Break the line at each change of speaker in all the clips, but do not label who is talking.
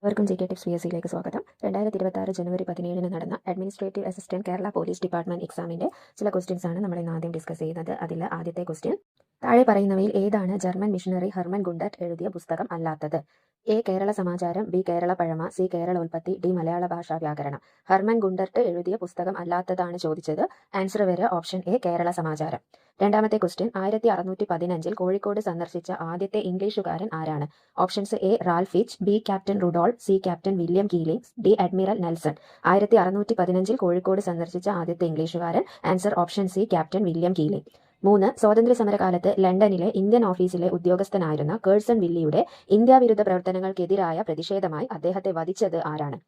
അവർക്കും G K tips P S സിയിലേക്ക് സ്വാഗതം. 2026 ജനുവരി 17 നടന്ന administrative assistant Kerala police department എക്സാമിന്റെ ചില ക്വസ്റ്റ്യൻസ് ആണ് നമ്മൾ ഇന്ന് ആദ്യം ഡിസ്കസ് ചെയ്യുന്നത്. അതിൽ ആദ്യത്തെ ക്വസ്റ്റ്യൻ, താഴെ പറയുന്നവയിൽ ഏതാണ് ജർമ്മൻ മിഷണറി ഹെർമൻ ഗുണ്ടറ്റ് എഴുതിയ പുസ്തകം അല്ലാത്തത്? A. Kerala Samacharam, B. Kerala Pazhama, C. കേരളോൽപ്പത്തി, D. മലയാള ഭാഷാ വ്യാകരണം. ഹെർമൻ ഗുണ്ടറ്റ് എഴുതിയ പുസ്തകം അല്ലാത്തതാണ് ചോദിച്ചത്. ആൻസർ വരെ ഓപ്ഷൻ എ കേരള സമാചാരം. രണ്ടാമത്തെ ക്വസ്റ്റ്യൻ, 1615 കോഴിക്കോട് സന്ദർശിച്ച ആദ്യത്തെ ഇംഗ്ലീഷുകാരൻ ആരാണ്? Options A Ralph Fitch, B captain Rudolf, C captain William Keeling, D admiral Nelson. 1615 Kozhikode സന്ദർശിച്ച ആദ്യത്തെ ഇംഗ്ലീഷുകാരൻ. Answer option C captain William Keeling. 3. സ്വാതന്ത്ര്യ സമരകാലത്ത് ലണ്ടനിലെ ഇന്ത്യൻ ഓഫീസിലെ ഉദ്യോഗസ്ഥനായിരുന്ന കേഴ്സൺ വില്ലിയുടെ ഇന്ത്യ വിരുദ്ധ പ്രവർത്തനങ്ങൾക്കെതിരായ പ്രതിഷേധമായി അദ്ദേഹത്തെ വധിച്ചത് ആരാണ്?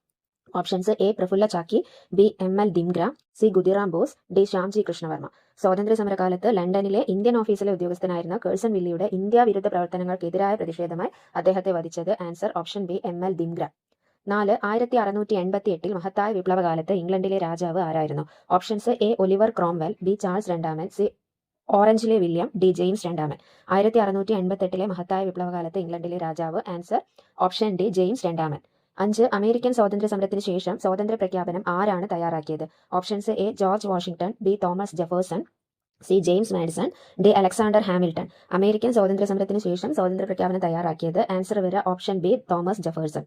Options A Prafulla Chaki, B M L Dhingra, C Khudiram Bose, D Shyamji Krishnavarma. സ്വാതന്ത്ര്യ സമരകാലത്ത് ലണ്ടനിലെ ഇന്ത്യൻ ഓഫീസിലെ ഉദ്യോഗസ്ഥനായിരുന്ന കേഴ്സൺ വില്ലിയുടെ ഇന്ത്യ വിരുദ്ധ പ്രവർത്തനങ്ങൾക്കെതിരായ പ്രതിഷേധമായി അദ്ദേഹത്തെ വധിച്ചത്. Answer option B M L Dhingra. 4. 1688 മഹത്തായ വിപ്ലവകാലത്ത് ഇംഗ്ലണ്ടിലെ രാജാവ് ആരായിരുന്നു? Options A Oliver Cromwell, B Charles രണ്ടാമൻ, സി ഓറഞ്ചിലെ വില്യം, ഡി ജെയിംസ് രണ്ടാമൻ. 1688 മഹത്തായ വിപ്ലവകാലത്ത് ഇംഗ്ലണ്ടിലെ രാജാവ്. ആൻസർ ഓപ്ഷൻ ഡി ജെയിംസ് രണ്ടാമൻ. 5. അമേരിക്കൻ സ്വാതന്ത്ര്യ സമരത്തിന് ശേഷം സ്വാതന്ത്ര്യ പ്രഖ്യാപനം ആരാണ് തയ്യാറാക്കിയത്? Options A George Washington, B Thomas Jefferson, C James Madison, D Alexander Hamilton. American സ്വാതന്ത്ര്യ സമരത്തിന് ശേഷം സ്വാതന്ത്ര്യ പ്രഖ്യാപനം തയ്യാറാക്കിയത്. ആൻസർ വരെ option B Thomas Jefferson.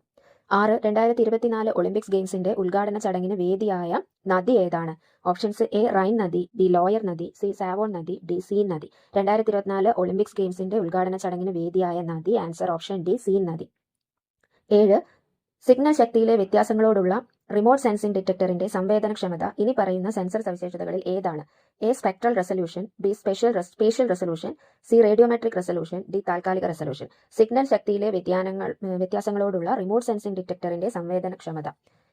6. 2024 Olympics ഗെയിംസിന്റെ ഉദ്ഘാടന ചടങ്ങിന് വേദിയായ നദി ഏതാണ്? ഓപ്ഷൻസ് എ റൈൻ നദി, ബി ലോയർ നദി, സി സാവോൺ നദി, ഡി സീൻ നദി. 2024 ഒളിമ്പിക്സ് ഗെയിംസിന്റെ ഉദ്ഘാടന ചടങ്ങിന് വേദിയായ നദി. ആൻസർ ഓപ്ഷൻ ഡി സീൻ നദി. 7. സിഗ്നൽ ശക്തിയിലെ വ്യത്യാസങ്ങളോടുള്ള റിമോട്ട് സെൻസിംഗ് ഡിറ്റക്ടറിന്റെ സംവേദനക്ഷമത ഇനി പറയുന്ന സെൻസർ സവിശേഷതകളിൽ ഏതാണ്? A spectral resolution, B spatial resolution, C radiometric resolution, D താൽക്കാലിക റെസൊല്യൂഷൻ. സിഗ്നൽ ശക്തിയിലെ വ്യത്യാസങ്ങളോടുള്ള റിമോട്ട് സെൻസിംഗ് ഡിറ്റക്ടറിന്റെ സംവേദനക്ഷമത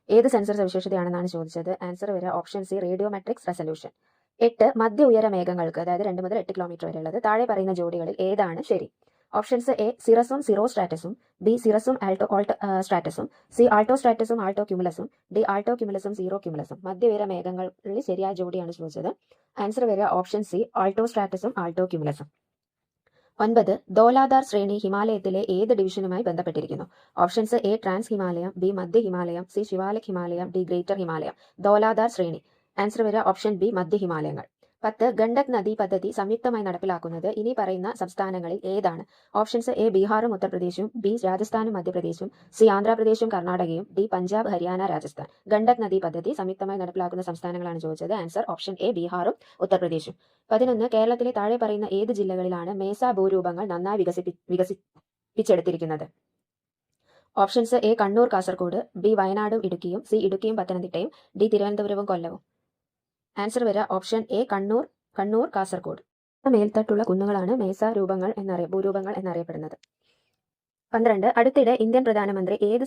ഏത് സെൻസർ സവിശേഷതയാണെന്നാണ് ചോദിച്ചത്. ആൻസർ വരെ ഓപ്ഷൻ സി റേഡിയോമെട്രിക് റെസൊല്യൂഷൻ. 8. മധ്യ ഉയര മേഘങ്ങൾക്ക്, അതായത് 2 മുതൽ 8 കിലോമീറ്റർ വരെയുള്ളത്, താഴെ പറയുന്ന ജോഡികളിൽ ഏതാണ് ശരി? ഓപ്ഷൻസ് എ സിറസും സിറോ സ്ട്രാറ്റസും, ബി സിറസും ആൾട്ടോ സ്ട്രാറ്റസും, സി ആൾട്ടോ സ്ട്രാറ്റസും ആൾട്ടോ ക്യുമുലസും, ഡി ആൾട്ടോ ക്യുമുലസും സീറോ ക്യുമുലസും. മധ്യഉയര മേഘങ്ങളിൽ ശരിയായ ജോഡിയാണ് ചോദിച്ചത്. ആൻസർ വരിക ഓപ്ഷൻ സി ആൾട്ടോ സ്ട്രാറ്റസും ആൾട്ടോ ക്യുമുലസും. 9. ധോലാധാർ ശ്രേണി ഹിമാലയത്തിലെ ഏത് ഡിവിഷനുമായി ബന്ധപ്പെട്ടിരിക്കുന്നു? Options A trans Himalayam, B മധ്യ Himalayam, C Shivalik Himalayam, D greater Himalayam. Dhauladhar ശ്രേണി. ആൻസർ വരിക ഓപ്ഷൻ ബി മധ്യ ഹിമാലയങ്ങൾ. 10. ഗണ്ഡക് നദി പദ്ധതി സംയുക്തമായി നടപ്പിലാക്കുന്നത് ഇനി പറയുന്ന സംസ്ഥാനങ്ങളിൽ ഏതാണ്? ഓപ്ഷൻസ് എ ബീഹാറും ഉത്തർപ്രദേശും, ബി രാജസ്ഥാനും മധ്യപ്രദേശും, സി ആന്ധ്രാപ്രദേശും കർണാടകയും, ഡി പഞ്ചാബ് ഹരിയാന രാജസ്ഥാൻ. ഗണ്ഡക് നദി പദ്ധതി സംയുക്തമായി നടപ്പിലാക്കുന്ന സംസ്ഥാനങ്ങളാണ് ചോദിച്ചത്. ആൻസർ ഓപ്ഷൻ എ ബീഹാറും ഉത്തർപ്രദേശും. 11. കേരളത്തിലെ താഴെ പറയുന്ന ഏത് ജില്ലകളിലാണ് മേസ ഭൂരൂപങ്ങൾ നന്നായി വികസിപ്പിച്ചെടുത്തിരിക്കുന്നത്? Options A Kannur Kasaragod, B വയനാടും ഇടുക്കിയും, സി ഇടുക്കിയും പത്തനംതിട്ടയും, ഡി തിരുവനന്തപുരവും കൊല്ലവും. ആൻസർ വരിക ഓപ്ഷൻ എ കണ്ണൂർ കാസർഗോഡ്. മേൽത്തട്ടുള്ള കുന്നുകളാണ് മേസ ഭൂരൂപങ്ങൾ എന്നറിയപ്പെടുന്നത്. 12. അടുത്തിടെ ഇന്ത്യൻ പ്രധാനമന്ത്രി ഏത്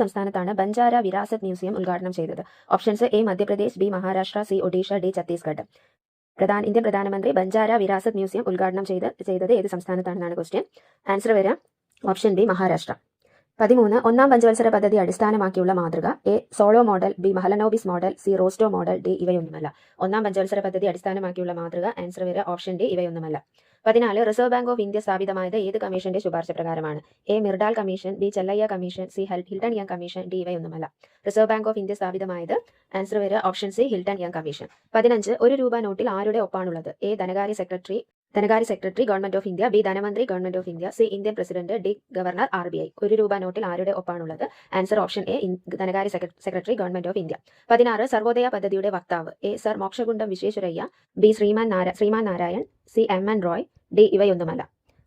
സംസ്ഥാനത്താണ് ബഞ്ചാര വിരാസത് മ്യൂസിയം ഉദ്ഘാടനം ചെയ്തത്? Options A Madhya Pradesh, B Maharashtra, C Odisha, D Chhattisgarh. Indian പ്രധാനമന്ത്രി ബഞ്ചാര വിരാസത് മ്യൂസിയം ഉദ്ഘാടനം ചെയ്തത് ഏത് സംസ്ഥാനത്താണെന്നാണ് ക്വസ്റ്റ്യൻ. ആൻസർ വരിക ഓപ്ഷൻ ബി മഹാരാഷ്ട്ര. 13. ഒന്നാം പഞ്ചവത്സര പദ്ധതി അടിസ്ഥാനമാക്കിയുള്ള മാതൃക. A Solow model, B Mahalanobis model, C Rostow model, D ഇവയൊന്നുമല്ല. ഒന്നാം പഞ്ചവത്സര പദ്ധതി അടിസ്ഥാനമാക്കിയുള്ള മാതൃക. ആൻസർ വരിക ഓപ്ഷൻ ഡി ഇവയൊന്നുമല്ല. 14. റിസർവ് ബാങ്ക് ഓഫ് ഇന്ത്യ സ്ഥാപിതമായത് ഏത് കമ്മീഷന്റെ ശുപാർശ പ്രകാരമാണ്? A Myrdal commission, B Chellaiah commission, C Hilton Young commission, D ഇവയൊന്നുമല്ല. റിസർവ് ബാങ്ക് ഓഫ് ഇന്ത്യ സ്ഥാപിതമായത്. ആൻസർ വരിക option C Hilton Young commission. 15. ഒരു രൂപ നോട്ടിൽ ആരുടെ ഒപ്പാണുള്ളത്? എ ധനകാര്യ secretary government of India, B ധനമന്ത്രി government of India, C Indian president, D governor RBI. ഒരു രൂപ നോട്ടിൽ ആരുടെ ഒപ്പാണുള്ളത്? ആൻസർ ഓപ്ഷൻ എ ധനകാര്യ സെക്രട്ടറി ഗവൺമെന്റ് ഓഫ് ഇന്ത്യ. 16. സർവോദയ പദ്ധതിയുടെ വക്താവ്. A sir Mokshagundam Visvesvaraya, B Shriman Narayan, C MN Roy, D ഇവയൊന്നുമല്ല.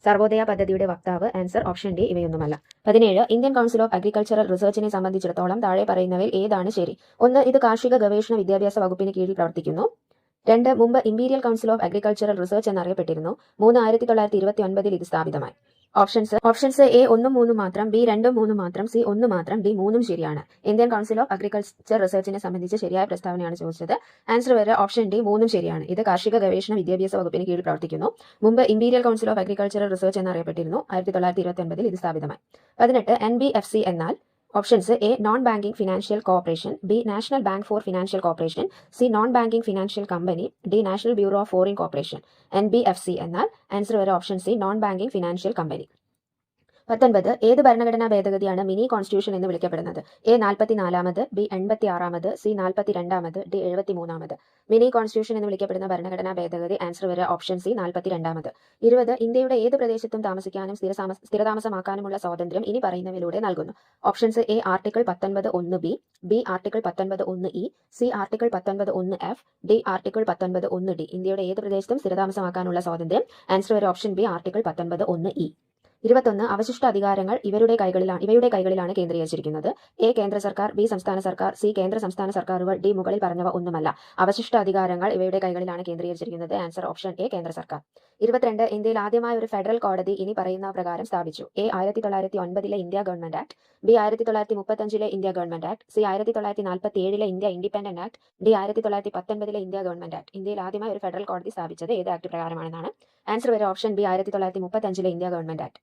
സർവോദയ പദ്ധതിയുടെ വക്താവ്. ആൻസർ ഓപ്ഷൻ ഡി ഇവയൊന്നുമല്ല. 17. ഇന്ത്യൻ കൗൺസിൽ ഓഫ് അഗ്രികൾച്ചറൽ റിസർച്ചിനെ സംബന്ധിച്ചിടത്തോളം താഴെ പറയുന്നവയിൽ ഏതാണ് ശരി? 1. ഇത് കാർഷിക ഗവേഷണ വിദ്യാഭ്യാസ വകുപ്പിന് കീഴിൽ പ്രവർത്തിക്കുന്നു. 2. മുമ്പ് imperial council of agricultural research എന്നറിയപ്പെട്ടിരുന്നു. 3. 1929 ഇത് സ്ഥാപിതമായി. ഓപ്ഷൻസ് എ 1 3 മാത്രം, ബി 2 3 മാത്രം, സി 1 മാത്രം, ഡി 3 ശരിയാണ്. ഇന്ത്യൻ കൗൺസിൽ ഓഫ് അഗ്രികൾച്ചർ റിസർച്ചിനെ സംബന്ധിച്ച് ശരിയായ പ്രസ്താവനയാണ് ചോദിച്ചത്. ആൻസർ വരെ ഓപ്ഷൻ ഡി 3 ശരിയാണ്. ഇത് കാർഷിക ഗവേഷണ വിദ്യാഭ്യാസ വകുപ്പിന് കീഴിൽ പ്രവർത്തിക്കുന്നു. മുമ്പ് imperial council of agricultural research എന്നറിയപ്പെട്ടിരുന്നു. 1929 ഇത് സ്ഥാപിതമായി. 18. NBFC എന്നാൽ? Options A non banking financial corporation, B national bank for financial corporation, C non banking financial company, D national bureau of foreign corporation. NBFC എന്നാൽ? ആൻസർ വരെ option C non banking financial company. 19 ഏത് ഭരണഘടനാ ഭേദഗതിയാണ് mini constitution എന്ന് വിളിക്കപ്പെടുന്നത്? A 44-ാമത്, B 86-ാമത്, C 42-ാമത്, ഡി 73-ാമത്. മിനി കോൺസ്റ്റിറ്റ്യൂഷൻ എന്ന് വിളിക്കപ്പെടുന്ന ഭരണഘടനാ ഭേദഗതി ആൻസർ വരെ ഓപ്ഷൻ സി 42-ാമത്. 20 ഇന്ത്യയുടെ ഏത് പ്രദേശത്തും താമസിക്കാനും സ്ഥിരതാമസമാക്കാനുമുള്ള സ്വാതന്ത്ര്യം ഇനി പറയുന്നവയിലൂടെ നൽകുന്നു. Options A article 19(1) B, B article 19(1) E, C article 19(1) F, D article 19(1) D. ഇന്ത്യയുടെ ഏത് പ്രദേശത്തും സ്ഥിരതാമസമാക്കാനുള്ള സ്വാതന്ത്ര്യം ആൻസർ വരെ ഓപ്ഷൻ ബി ആർട്ടിക്കിൾ 19(1) ഇ. 21 അവശിഷ്ട അധികാരങ്ങൾ ഇവയുടെ കൈകളിലാണ് കേന്ദ്രീകരിച്ചിരിക്കുന്നത്. എ കേന്ദ്ര സർക്കാർ, ബി സംസ്ഥാന സർക്കാർ, സി കേന്ദ്ര സംസ്ഥാന സർക്കാരുകൾ, ഡി മുകളിൽ പറഞ്ഞവ ഒന്നുമല്ല. അവശിഷ്ട അധികാരങ്ങൾ ഇവയുടെ കൈകളിലാണ് കേന്ദ്രീകരിച്ചിരിക്കുന്നത്. ആൻസർ ഓപ്ഷൻ എ കേന്ദ്ര സർക്കാർ. 22 ഇന്ത്യയിൽ ആദ്യമായി ഒരു ഫെഡറൽ കോടതി ഇനി പറയുന്ന പ്രകാരം സ്ഥാപിച്ചു. A 1909 India government act, B 1935 India government act, C 1947 India independent act, D 1919 India government act. ഇന്ത്യയിൽ ആദ്യമായി ഒരു ഫെഡറൽ കോടതി സ്ഥാപിച്ചത് ഏത് ആക്ട് പ്രകാരമാണെന്നാണ്? ആൻസർ വരെ option B 1935 India government act.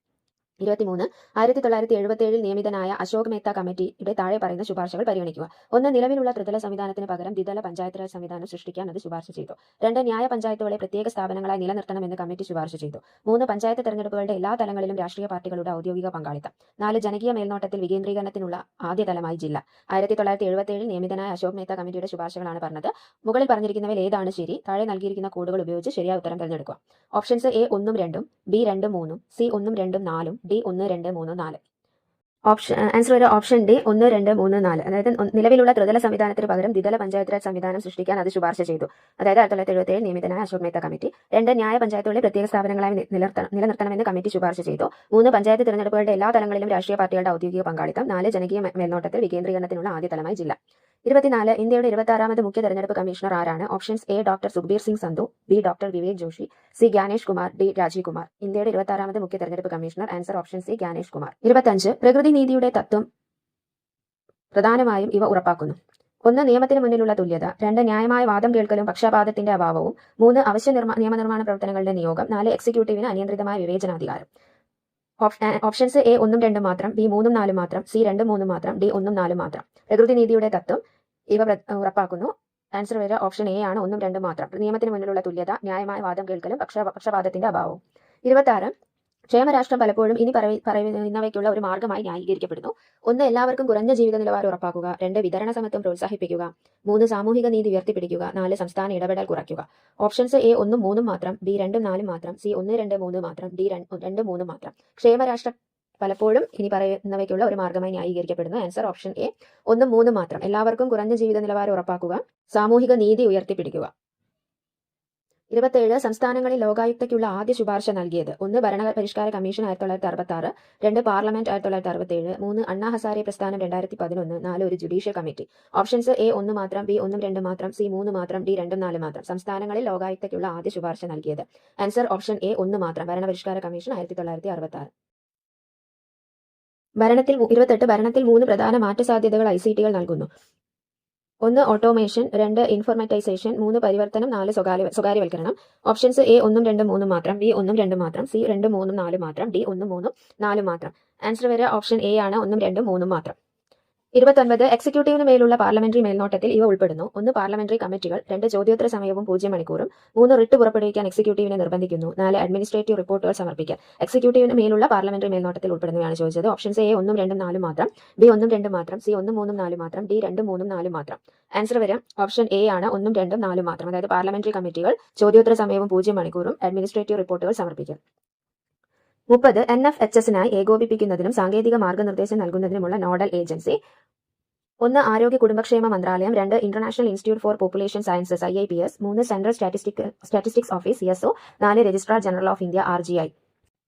23 1977 നിയമിതനായ അശോക് മേത്ത കമ്മിറ്റിയുടെ താഴെ പറയുന്ന ശുപാർശകൾ പരിഗണിക്കുക. 1 നിലവിലുള്ള ത്രിതല സംവിധാനത്തിന് പകരം ദ്വിതല പഞ്ചായത്ത് രാജ് സംവിധാനം സൃഷ്ടിക്കാൻ അത് ശുപാർശ ചെയ്തു. 2 ന്യായ പഞ്ചായത്തുകളെ പ്രത്യേക സ്ഥാപനങ്ങളായി നിലനിർത്തണമെന്ന് കമ്മിറ്റി ശുപാർശ ചെയ്തു. 3 പഞ്ചായത്ത് തെരഞ്ഞെടുപ്പുകളുടെ എല്ലാ തലങ്ങളിലും രാഷ്ട്രീയ പാർട്ടികളുടെ ഔദ്യോഗിക പങ്കാളിത്തം. 4 ജനകീയ മേൽനോട്ടത്തിൽ വികേന്ദ്രീകരണത്തിനുള്ള ആദ്യ തലമായി ജില്ല. 1977 നിയമിതനായ അശോക് മേത്ത കമ്മിറ്റിയുടെ ശുപാർശകളാണ് പറഞ്ഞത്. മുകളിൽ പറഞ്ഞിരിക്കുന്നവയിൽ ഏതാണ് ശരി? താഴെ നൽകിയിരിക്കുന്ന കോഡുകൾ ഉപയോഗിച്ച് ശരിയായ ഉത്തരം തിരഞ്ഞെടുക്കുക. Options A 1, 2, B 2, 3, C 1, 2, 4, D 1, 2, 3, 4. Answer വരെ ഓപ്ഷൻ ഡി 1, 2, 3, 4. അതായത് നിലവിലുള്ള ത്രിതല സംവിധാനത്തിന് പകരം ദ്വിതല പഞ്ചായത്ത് രാജ് സംവിധാനം സൃഷ്ടിക്കാൻ അത് ശുപാർശ ചെയ്തു. അതായത് 1977 നിയമിതനായ അശോക് മേത്ത കമ്മിറ്റി. 2 ന്യായ പഞ്ചായത്തുകളെ പ്രത്യേക സ്ഥാപനങ്ങളായി നിലനിർത്തണമെന്ന് കമ്മിറ്റി ശുപാർശ ചെയ്തു. 3 പഞ്ചായത്ത് തിരഞ്ഞെടുപ്പുകളുടെ എല്ലാ തലങ്ങളിലും രാഷ്ട്രീയ പാർട്ടികളുടെ ഔദ്യോഗിക പങ്കാളിത്തം. 4 ജനകീയ മേൽനോട്ടത്തിൽ വികേന്ദ്രീകരണത്തിനുള്ള ആദ്യ തലമായി ജില്ല. 24 ഇന്ത്യയുടെ 26ാമത് മുഖ്യ തെരഞ്ഞെടുപ്പ് കമ്മീഷണർ ആരാണ്? Options A doctor Sukhbir Singh Sandhu, B doctor Vivek Joshi, C Gyanesh Kumar, D Rajeev Kumar. ഇന്ത്യയുടെ 26ാമത് മുഖ്യ തെരഞ്ഞെടുപ്പ് commissioner answer option C Gyanesh Kumar. 25 പ്രകൃതി നീതിയുടെ തത്വം പ്രധാനമായും ഇവ ഉറപ്പാക്കുന്നു. 1 നിയമത്തിന് മുന്നിലുള്ള തുല്യത, 2 ന്യായമായ വാദം കേൾക്കലും പക്ഷപാതത്തിന്റെ അഭാവവും, 3 അവശ്യ നിയമനിർമ്മാണ പ്രവർത്തനങ്ങളുടെ നിയോഗം, 4 എക്സിക്യൂട്ടീവിന് അനിയന്ത്രിതമായ വിവേചനാധികാരം. ഓപ്ഷൻസ് എ 1, 2 മാത്രം, ബി 3, 4 മാത്രം, സി 2, 3 മാത്രം, ഡി 1, 4 മാത്രം. പ്രകൃതി നീതിയുടെ തത്വം ഇവ ഉറപ്പാക്കുന്നു. ആൻസർ വരെ ഓപ്ഷൻ എ ആണ് 1, 2 മാത്രം. നിയമത്തിന് മുന്നിലുള്ള തുല്യത, ന്യായമായ വാദം കേൾക്കലും പക്ഷപാതത്തിന്റെ അഭാവവും. 26 ക്ഷേമരാഷ്ട്രം പലപ്പോഴും ഇനി പറയുന്നവയ്ക്കുള്ള ഒരു മാർഗമായി ന്യായീകരിക്കപ്പെടുന്നു. 1 എല്ലാവർക്കും കുറഞ്ഞ ജീവിത നിലവാരം ഉറപ്പാക്കുക, 2 വിതരണ സമത്വം പ്രോത്സാഹിപ്പിക്കുക, 3 സാമൂഹിക നീതി ഉയർത്തിപ്പിടിക്കുക, 4 സംസ്ഥാന ഇടപെടൽ കുറയ്ക്കുക. ഓപ്ഷൻസ് എ 1, 3 മാത്രം, ബി 2, 4 മാത്രം, സി 1, 2, 3 മാത്രം, ഡി 2, 3 മാത്രം. ക്ഷേമരാഷ്ട്രം പലപ്പോഴും ഇനി പറയുന്നവയ്ക്കുള്ള ഒരു മാർഗമായി ന്യായീകരിക്കപ്പെടുന്നു. ആൻസർ ഓപ്ഷൻ എ 1, 3 മാത്രം. എല്ലാവർക്കും കുറഞ്ഞ ജീവിത നിലവാരം ഉറപ്പാക്കുക, സാമൂഹിക നീതി ഉയർത്തിപ്പിടിക്കുക. 27 സംസ്ഥാനങ്ങളിൽ ലോകായുക്തയ്ക്കുള്ള ആദ്യ ശുപാർശ നൽകിയത്. 1 ഭരണ പരിഷ്കാര കമ്മീഷൻ 1966, 2 പാർലമെന്റ് 1967, 3 അണ്ണാ ഹസാരെ പ്രസ്ഥാനം 2011, 4 ഒരു ജുഡീഷ്യൽ കമ്മിറ്റി. ഓപ്ഷൻസ് എ 1 മാത്രം, ബി 1, 2 മാത്രം, സി 3 മാത്രം, ഡി 2, 4 മാത്രം. സംസ്ഥാനങ്ങളിൽ ലോകായുക്തയ്ക്കുള്ള ആദ്യ ശുപാർശ നൽകിയത്. ആൻസർ ഓപ്ഷൻ എ 1 മാത്രം. ഭരണപരിഷ്കാര കമ്മീഷൻ 1966. 28 ഭരണത്തിൽ 3 പ്രധാന മാറ്റസാധ്യതകൾ ICTകൾ നൽകുന്നു. 1 ഓട്ടോമേഷൻ, 2 ഇൻഫോർമാറ്റൈസേഷൻ, 3 പരിവർത്തനം, 4 സ്വകാര്യവൽക്കരണം. ഓപ്ഷൻസ് എ 1, 2, 3 മാത്രം, ബി 1, 2 മാത്രം, സി 2, 3, 4 മാത്രം, ഡി 1, 3, 4 മാത്രം. ആൻസർ വരെ ഓപ്ഷൻ എ ആണ് 1, 2, 3 മാത്രം. 29 എക്സിക്യൂട്ടീവിന് മേലുള്ള പാർലമെന്ററി മേൽനോട്ടത്തിൽ ഇവ ഉൾപ്പെടുന്നു. 1 പാർലമെന്ററി കമ്മിറ്റികൾ, 2 ചോദ്യോത്തര സമയവും 0 മണിക്കൂറും, 3 റിട്ട് പുറപ്പെടുവിക്കാൻ എക്സിക്യൂട്ടീവിനെ നിർബന്ധിക്കുന്നു, 4 അഡ്മിനിസ്ട്രേറ്റീവ് റിപ്പോർട്ടുകൾ സമർപ്പിക്കാൻ. എക്സിക്യൂട്ടീവിന് മേലുള്ള പാർലമെന്ററി മേൽനോട്ടത്തിൽ ഉൾപ്പെടുന്നവയാണ് ചോദിച്ചത്. ഓപ്ഷൻസ് എ 1, 2, 4 മാത്രം, ബി 1, 2 മാത്രം, സി 1, 3, 4 മാത്രം, ഡി 2, 3, 4 മാത്രം. ആൻസർ വരും ഓപ്ഷൻ എ ആണ് 1, 2, 4 മാത്രം. അതായത് പാർലമെന്ററി കമ്മിറ്റികൾ, ചോദ്യോത്തര സമയവും 0 മണിക്കൂറും, അഡ്മിനിസ്ട്രേറ്റീവ് റിപ്പോർട്ടുകൾ സമർപ്പിക്കും. 30 NFHSനായി ഏകോപിപ്പിക്കുന്നതിനും സാങ്കേതിക മാർഗനിർദ്ദേശം നൽകുന്നതിനുമുള്ള നോഡൽ ഏജൻസി. 1 ആരോഗ്യ കുടുംബക്ഷേമ മന്ത്രാലയം, 2 international institute four population sciences IIPS, 3 central statistics office CSO, 4 registrar general of India RGI.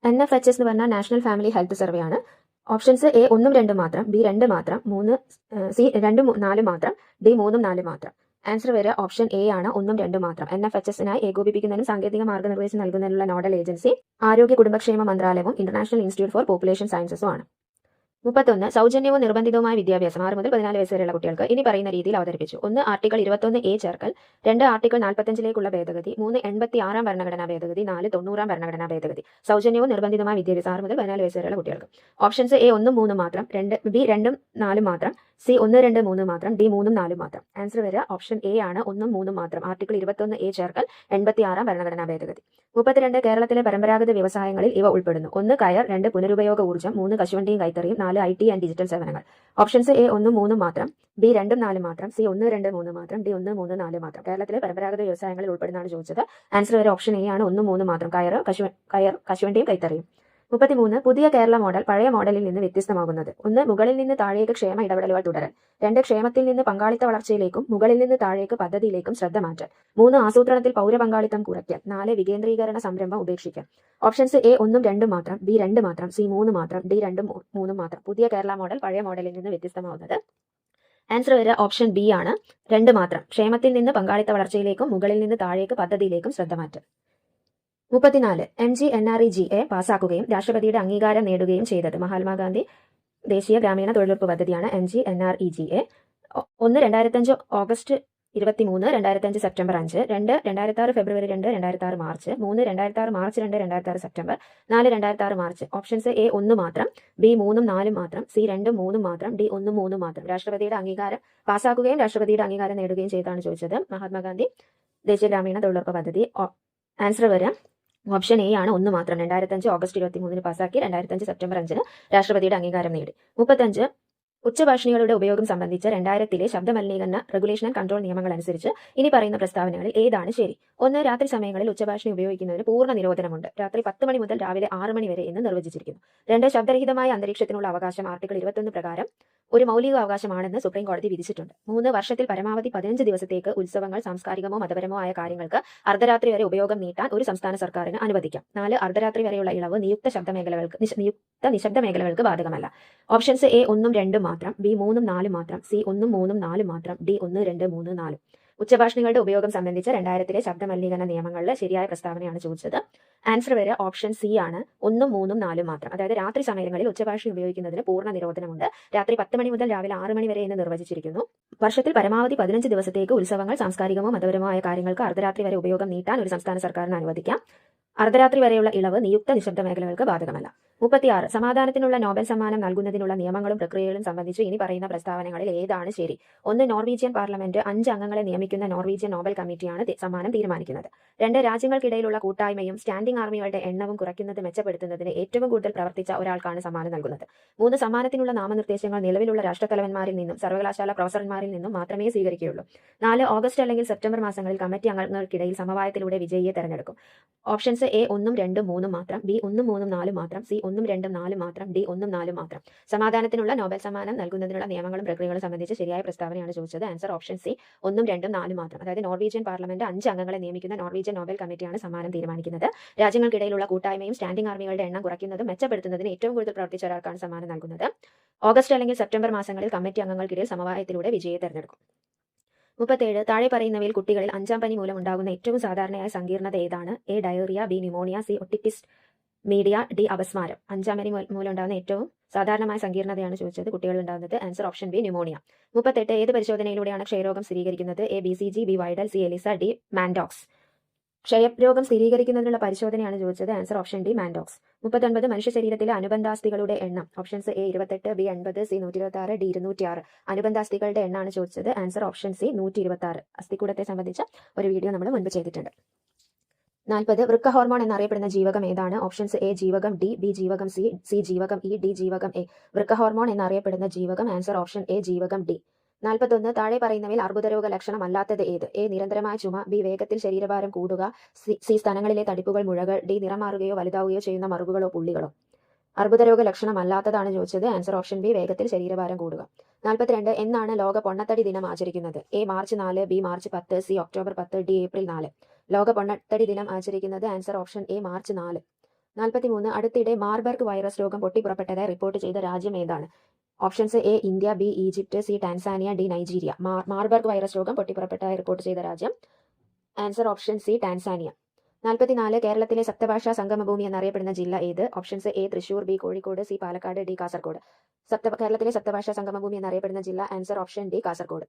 NFHS എന്ന് പറഞ്ഞാൽ നാഷണൽ ഫാമിലി ഹെൽത്ത് സർവേ ആണ്. ഓപ്ഷൻസ് എ 1, 2 മാത്രം, ബി 2 മാത്രം, സി 2, 4 മാത്രം, ഡി 3, 4 മാത്രം. ആൻസർ വരെ ഓപ്ഷൻ എ ആണ് 1, 2 മാത്രം. NFHSനായി ഏകോപിപ്പിക്കുന്നതിനും സാങ്കേതിക മാർഗനിർദ്ദേശം നൽകുന്നതിനുള്ള നോഡൽ ഏജൻസി ആരോഗ്യ കുടുംബക്ഷേമ മന്ത്രാലയവും ഇന്റർനാഷണൽ ഇൻസ്റ്റിറ്റ്യൂട്ട് ഫോർ പോപ്പുലേഷൻ സയൻസസും ആണ്. 31 സൗജന്യവും നിർബന്ധിതവുമായ വിദ്യാഭ്യാസം 6 മുതൽ 14 വയസ്സ് വരെയുള്ള കുട്ടികൾക്ക് ഇനി പറയുന്ന രീതിയിൽ അവതരിപ്പിച്ചു. 1 ആർട്ടിക്കിൾ 21A ചേർക്കൽ, 2 ആർട്ടിക്കിൾ 45ലേക്കുള്ള ഭേദഗതി, 3 86ാം ഭരണഘടനാ ഭേദഗതി, 4 90ാം ഭരണഘടനാ ഭേദഗതി. സൗജന്യവും നിർബന്ധിതവുമായ വിദ്യാഭ്യാസം 6 മുതൽ 14 വയസ്സ് വരെയുള്ള കുട്ടികൾക്ക്. ഓപ്ഷൻസ് എ 1, 3 മാത്രം, ബി 2, 4 മാത്രം, സി 1, 2, 3 മാത്രം, ഡി 3, 4 മാത്രം. ആൻസർ വരിക ഓപ്ഷൻ എ ആണ് 1, 3 മാത്രം. ആർട്ടിക്കിൾ 21A ചേർക്കൽ 86 ഭരണഘടനാ ഭേദഗതി. 32 കേരളത്തിലെ പരമ്പരാഗത വ്യവസായങ്ങളിൽ ഇവ ഉൾപ്പെടുന്നു. 1 കയർ, 2 പുനരുപയോഗ ഊർജ്ജം, 3 കശുവണ്ടിയും കൈത്തറിയും, 4 IT ആൻഡ് ഡിജിറ്റൽ സേവനങ്ങൾ. ഓപ്ഷൻസ് എ 1, 3 മാത്രം, ബി 2, 4 മാത്രം, സി 1, 2, 3 മാത്രം, ഡി 1, 3, 4 മാത്രം. കേരളത്തിലെ പരമ്പരാഗത വ്യവസായങ്ങളിൽ ഉൾപ്പെടുന്നതാണ് ചോദിച്ചത്. ആൻസർ വരെ ഓപ്ഷൻ എ ആണ് 1, 3 മാത്രം, കയർ, കശുവണ്ടിയും കൈത്തറിയും. 33 പുതിയ കേരള മോഡൽ പഴയ മോഡലിൽ നിന്ന് വ്യത്യസ്തമാകുന്നത്. 1 മുകളിൽ നിന്ന് താഴേക്ക് ക്ഷേമ ഇടപെടലുകൾ തുടരൽ. 2 ക്ഷേമത്തിൽ നിന്ന് പങ്കാളിത്ത വളർച്ചയിലേക്കും മുകളിൽ നിന്ന് താഴേക്ക് പദ്ധതിയിലേക്കും ശ്രദ്ധ മാറ്റൽ. 3 ആസൂത്രണത്തിൽ പൗരപങ്കാളിത്തം കുറയ്ക്കൽ. 4 വികേന്ദ്രീകരണ സംരംഭം ഉപേക്ഷിക്കൽ. ഓപ്ഷൻസ് എ 1, 2 മാത്രം, ബി 2 മാത്രം, സി 3 മാത്രം, ഡി 2, 3 മാത്രം. പുതിയ കേരള മോഡൽ പഴയ മോഡലിൽ നിന്ന് വ്യത്യസ്തമാകുന്നത്. ആൻസർ വരിക ഓപ്ഷൻ ബി ആണ് 2 മാത്രം. ക്ഷേമത്തിൽ നിന്ന് പങ്കാളിത്ത വളർച്ചയിലേക്കും മുകളിൽ നിന്ന് താഴേക്ക് പദ്ധതിയിലേക്കും ശ്രദ്ധ മാറ്റൽ. 34 MGNREGA പാസാക്കുകയും രാഷ്ട്രപതിയുടെ അംഗീകാരം നേടുകയും ചെയ്തത്. മഹാത്മാഗാന്ധി ദേശീയ ഗ്രാമീണ തൊഴിലുറപ്പ് പദ്ധതിയാണ് MGNREGA. 1 2005 August 23, 2005 September 5, 2 2006 February 2, 2006 March, 3 2006 March 2, 2006 September, 4 2006 March. Options A 1 മാത്രം, ബി 3, 4 മാത്രം, സി 2, 3 മാത്രം, ഡി 1, 3 മാത്രം. രാഷ്ട്രപതിയുടെ അംഗീകാരം പാസാക്കുകയും രാഷ്ട്രപതിയുടെ അംഗീകാരം നേടുകയും ചെയ്തതാണ് ചോദിച്ചത്. മഹാത്മാഗാന്ധി ദേശീയ ഗ്രാമീണ തൊഴിലുറപ്പ് പദ്ധതി. ആൻസർ വരിക ഓപ്ഷൻ എ ആണ് 1 മാത്രം. 2005 ഓഗസ്റ്റ് 23 പാസാക്കി 2005 സെപ്റ്റംബർ 5 രാഷ്ട്രപതിയുടെ അംഗീകാരം നേടി. 35 ഉച്ചഭാഷിണികളുടെ ഉപയോഗം സംബന്ധിച്ച 2000-ലെ ശബ്ദമലിനീകരണ റെഗുലേഷൻ ആൻഡ് കൺട്രോൾ നിയമങ്ങൾ അനുസരിച്ച് ഇനി പറയുന്ന പ്രസ്താവനകളിൽ ഏതാണ് ശരി? 1 രാത്രി സമയങ്ങളിൽ ഉച്ചഭാഷിണി ഉപയോഗിക്കുന്നതിന് പൂർണ്ണ നിരോധനമുണ്ട്. രാത്രി 10 മണി മുതൽ രാവിലെ 6 മണി വരെ എന്ന് നിർവചിച്ചിരിക്കുന്നു. 2 ശബ്ദരഹിതമായ അന്തരീക്ഷത്തിനുള്ള അവകാശം ആർട്ടിക്കിൾ 21 പ്രകാരം ഒരു മൗലിക അവകാശമാണെന്ന് സുപ്രീം കോടതി വിധിച്ചിട്ടുണ്ട്. 3 വർഷത്തിൽ പരമാവധി 15 ദിവസത്തേക്ക് ഉത്സവങ്ങൾ, സാംസ്കാരികമോ മതപരമോ ആയ കാര്യങ്ങൾക്ക് അർദ്ധരാത്രി വരെ ഉപയോഗം നീട്ടാൻ ഒരു സംസ്ഥാന സർക്കാരിന് അനുവദിക്കാം. 4 അർദ്ധരാത്രി വരെയുള്ള ഇളവ് നിയുക്ത നിശബ്ദ മേഖലകൾക്ക് ബാധകമല്ല. ഓപ്ഷൻസ് എ 1, 2 മാത്രം, ബി 3, 4 മാത്രം, സി 1, 3, 4 മാത്രം, ഡി 1, 2, 3, 4. ഉച്ചഭാഷിണികളുടെ ഉപയോഗം സംബന്ധിച്ച 2000-ലെ ശബ്ദമലിനീകരണ നിയമങ്ങളിലെ ശരിയായ പ്രസ്താവനയാണ് ചോദിച്ചത്. ആൻസർ വരെ ഓപ്ഷൻ സി ആണ് 1, 3, 4 മാത്രം. അതായത് രാത്രി സമയങ്ങളിൽ ഉച്ചഭാഷിണി ഉപയോഗിക്കുന്നതിന് പൂർണ്ണ നിരോധനമുണ്ട്. രാത്രി 10 മണി മുതൽ രാവിലെ 6 മണി വരെ എന്ന് നിർവചിച്ചിരിക്കുന്നു. വർഷത്തിൽ പരമാവധി 15 ദിവസത്തേക്ക് ഉത്സവങ്ങൾ, സാംസ്കാരികമോ മതപരമോ ആയ കാര്യങ്ങൾക്ക് അർദ്ധരാത്രി വരെ ഉപയോഗം നീട്ടാൻ ഒരു സംസ്ഥാന സർക്കാരിന് അനുവദിക്കാം. അർദ്ധരാത്രി വരെയുള്ള ഇളവ് നിയുക്ത നിശബ്ദ മേഖലകൾക്ക് ബാധകമല്ല. 36 സമാധാനത്തിനുള്ള നോബൽ സമ്മാനം നൽകുന്നതിനുള്ള നിയമങ്ങളും പ്രക്രിയകളും സംബന്ധിച്ച് ഇനി പറയുന്ന പ്രസ്താവനകളിൽ ഏതാണ് ശരി? 1 നോർവീജിയൻ പാർലമെന്റ് 5 അംഗങ്ങളെ നിയമിക്കുന്ന നോർവീജിയൻ നോബൽ കമ്മിറ്റിയാണ് സമ്മാനം തീരുമാനിക്കുന്നത്. 2 രാജ്യങ്ങൾക്കിടയിലുള്ള കൂട്ടായ്മയും സ്റ്റാൻഡിംഗ് ആർമികളുടെ എണ്ണവും കുറയ്ക്കുന്നത് മെച്ചപ്പെടുത്തുന്നതിന് ഏറ്റവും കൂടുതൽ പ്രവർത്തിച്ച ഒരാൾക്കാണ് സമ്മാനം നൽകുന്നത്. 3 സമ്മാനത്തിനുള്ള നാമനിർദ്ദേശങ്ങൾ നിലവിലുള്ള രാഷ്ട്രത്തലവന്മാരിൽ നിന്നും സർവകലാശാല പ്രൊഫസർമാരിൽ നിന്നും മാത്രമേ സ്വീകരിക്കുകയുള്ളൂ. 4 ഓഗസ്റ്റ് അല്ലെങ്കിൽ സെപ്റ്റംബർ മാസങ്ങളിൽ കമ്മിറ്റി അംഗങ്ങൾക്കിടയിൽ സമവായത്തിലൂടെ വിജയിയെ തെരഞ്ഞെടുക്കും. ഓപ്ഷൻസ് എ 1, 2, 3 മാത്രം, ബി 1, 3, 4 മാത്രം, സി 1, 2, 4 മാത്രം, ഡി 1, 4 മാത്രം. സമാധാനത്തിനുള്ള നോബൽ സമ്മാനം നൽകുന്നതിനുള്ള നിയമങ്ങളും പ്രക്രിയകളും സംബന്ധിച്ച് ശരിയായ പ്രസ്താവനയാണ് ചോദിച്ചത്. ആൻസർ ഓപ്ഷൻ സി 1, 2, 4 മാത്രം. അതായത് നോർവീജിയൻ പാർലമെന്റ് 5 അംഗങ്ങളെ നിയമിക്കുന്ന നോർവീജിയൻ നോബൽ കമ്മിറ്റിയാണ് സമ്മാനം തീരുമാനിക്കുന്നത്. രാജ്യങ്ങൾക്കിടയിലുള്ള കൂട്ടായ്മയും സ്റ്റാൻഡിംഗ് ആർമികളുടെ എണ്ണം കുറയ്ക്കുന്നതും മെച്ചപ്പെടുത്തുന്നതിന് ഏറ്റവും കൂടുതൽ പ്രവർത്തിച്ച ഒരാൾക്കാണ് സമ്മാനം നൽകുന്നത്. ഓഗസ്റ്റ് അല്ലെങ്കിൽ സെപ്റ്റംബർ മാസങ്ങളിൽ കമ്മിറ്റി അംഗങ്ങൾക്കിടയിൽ സമവായത്തിലൂടെ വിജയിയെ തെരഞ്ഞെടുക്കും. 37 താഴെ പറയുന്നവയിൽ കുട്ടികളിൽ 5-ാം പനി മൂലം ഉണ്ടാകുന്ന ഏറ്റവും സാധാരണയായ സങ്കീർണത ഏതാണ്? A diarrhoea, B pneumonia, C otitis media, D അപസ്മാരം. 5-ാം പനി മൂലം ഉണ്ടാകുന്ന ഏറ്റവും സാധാരണമായ സങ്കീർണതയാണ് ചോദിച്ചത് കുട്ടികളിൽ ഉണ്ടാകുന്നത്. Answer option B pneumonia. 38 ഏത് പരിശോധനയിലൂടെയാണ് ക്ഷയരോഗം സ്ഥിരീകരിക്കുന്നത്? A BCG, B Widal, C ELISA, D Mantoux. ക്ഷയരോഗം സ്ഥിരീകരിക്കുന്നതിനുള്ള പരിശോധനയാണ് ചോദിച്ചത്. Answer option D Mantoux. 39 മനുഷ്യ ശരീരത്തിലെ അനുബന്ധാസ്ഥികളുടെ എണ്ണം. Options A 28, B 80, C 126, D 206. അനുബന്ധാസ്ഥികളുടെ എണ്ണമാണ് ചോദിച്ചത്. Answer option C 126. അസ്ഥികൂടത്തെ സംബന്ധിച്ച ഒരു വീഡിയോ നമ്മൾ മുൻപ് ചെയ്തിട്ടുണ്ട്. 40 വൃക്ക ഹോർമോൺ എന്നറിയപ്പെടുന്ന ജീവകം ഏതാണ്? ഓപ്ഷൻസ് എ ജീവകം ഡി, ബി ജീവകം സി, സി ജീവകം ഇ, ഡി ജീവകം എ. വൃക്ക ഹോർമോൺ എന്നറിയപ്പെടുന്ന ജീവകം. ആൻസർ ഓപ്ഷൻ എ ജീവകം ഡി. 41 താഴെ പറയുന്നവയിൽ അർബുദരോഗ ലക്ഷണം അല്ലാത്തത് ഏത്? എ നിരന്തരമായ ചുമ, ബി വേഗത്തിൽ ശരീരഭാരം കൂടുക, സി സ്തനങ്ങളിലെ തടിപ്പുകൾ, മുഴകൾ, ഡി നിറം മാറുകയോ വലുതാവുകയോ ചെയ്യുന്ന മറുകുകളോ പുള്ളികളോ. അർബുദരോഗ ലക്ഷണം അല്ലാത്തതാണ് ചോദിച്ചത്. ആൻസർ ഓപ്ഷൻ ബി വേഗത്തിൽ ശരീരഭാരം കൂടുക. 42 എന്നാണ് ലോക പൊണ്ണത്തടി ദിനം ആചരിക്കുന്നത്? A March 4, B March 10, C October 10, D April 4. ലോക പൊണ്ണത്തടി ദിനം ആചരിക്കുന്നത്. Answer option A March 4. 43 അടുത്തിടെ മാർബർഗ് വൈറസ് രോഗം പൊട്ടിപ്പുറപ്പെട്ടതായി റിപ്പോർട്ട് ചെയ്ത രാജ്യം ഏതാണ്? Options A India, B Egypt, C Tanzania, D Nigeria. Marburg virus രോഗം പൊട്ടിപ്പുറപ്പെട്ടതായി റിപ്പോർട്ട് ചെയ്ത രാജ്യം. Answer option C Tanzania. 44 കേരളത്തിലെ സപ്തഭാഷാ സംഗമഭൂമി എന്നറിയപ്പെടുന്ന ജില്ല ഏത്? Options A Thrissur, B Kozhikode, C Palakkad, D Kasaragod. കേരളത്തിലെ സപ്തഭാഷാ സംഗമഭൂമി എന്നറിയപ്പെടുന്ന ജില്ല. Answer option D Kasaragod.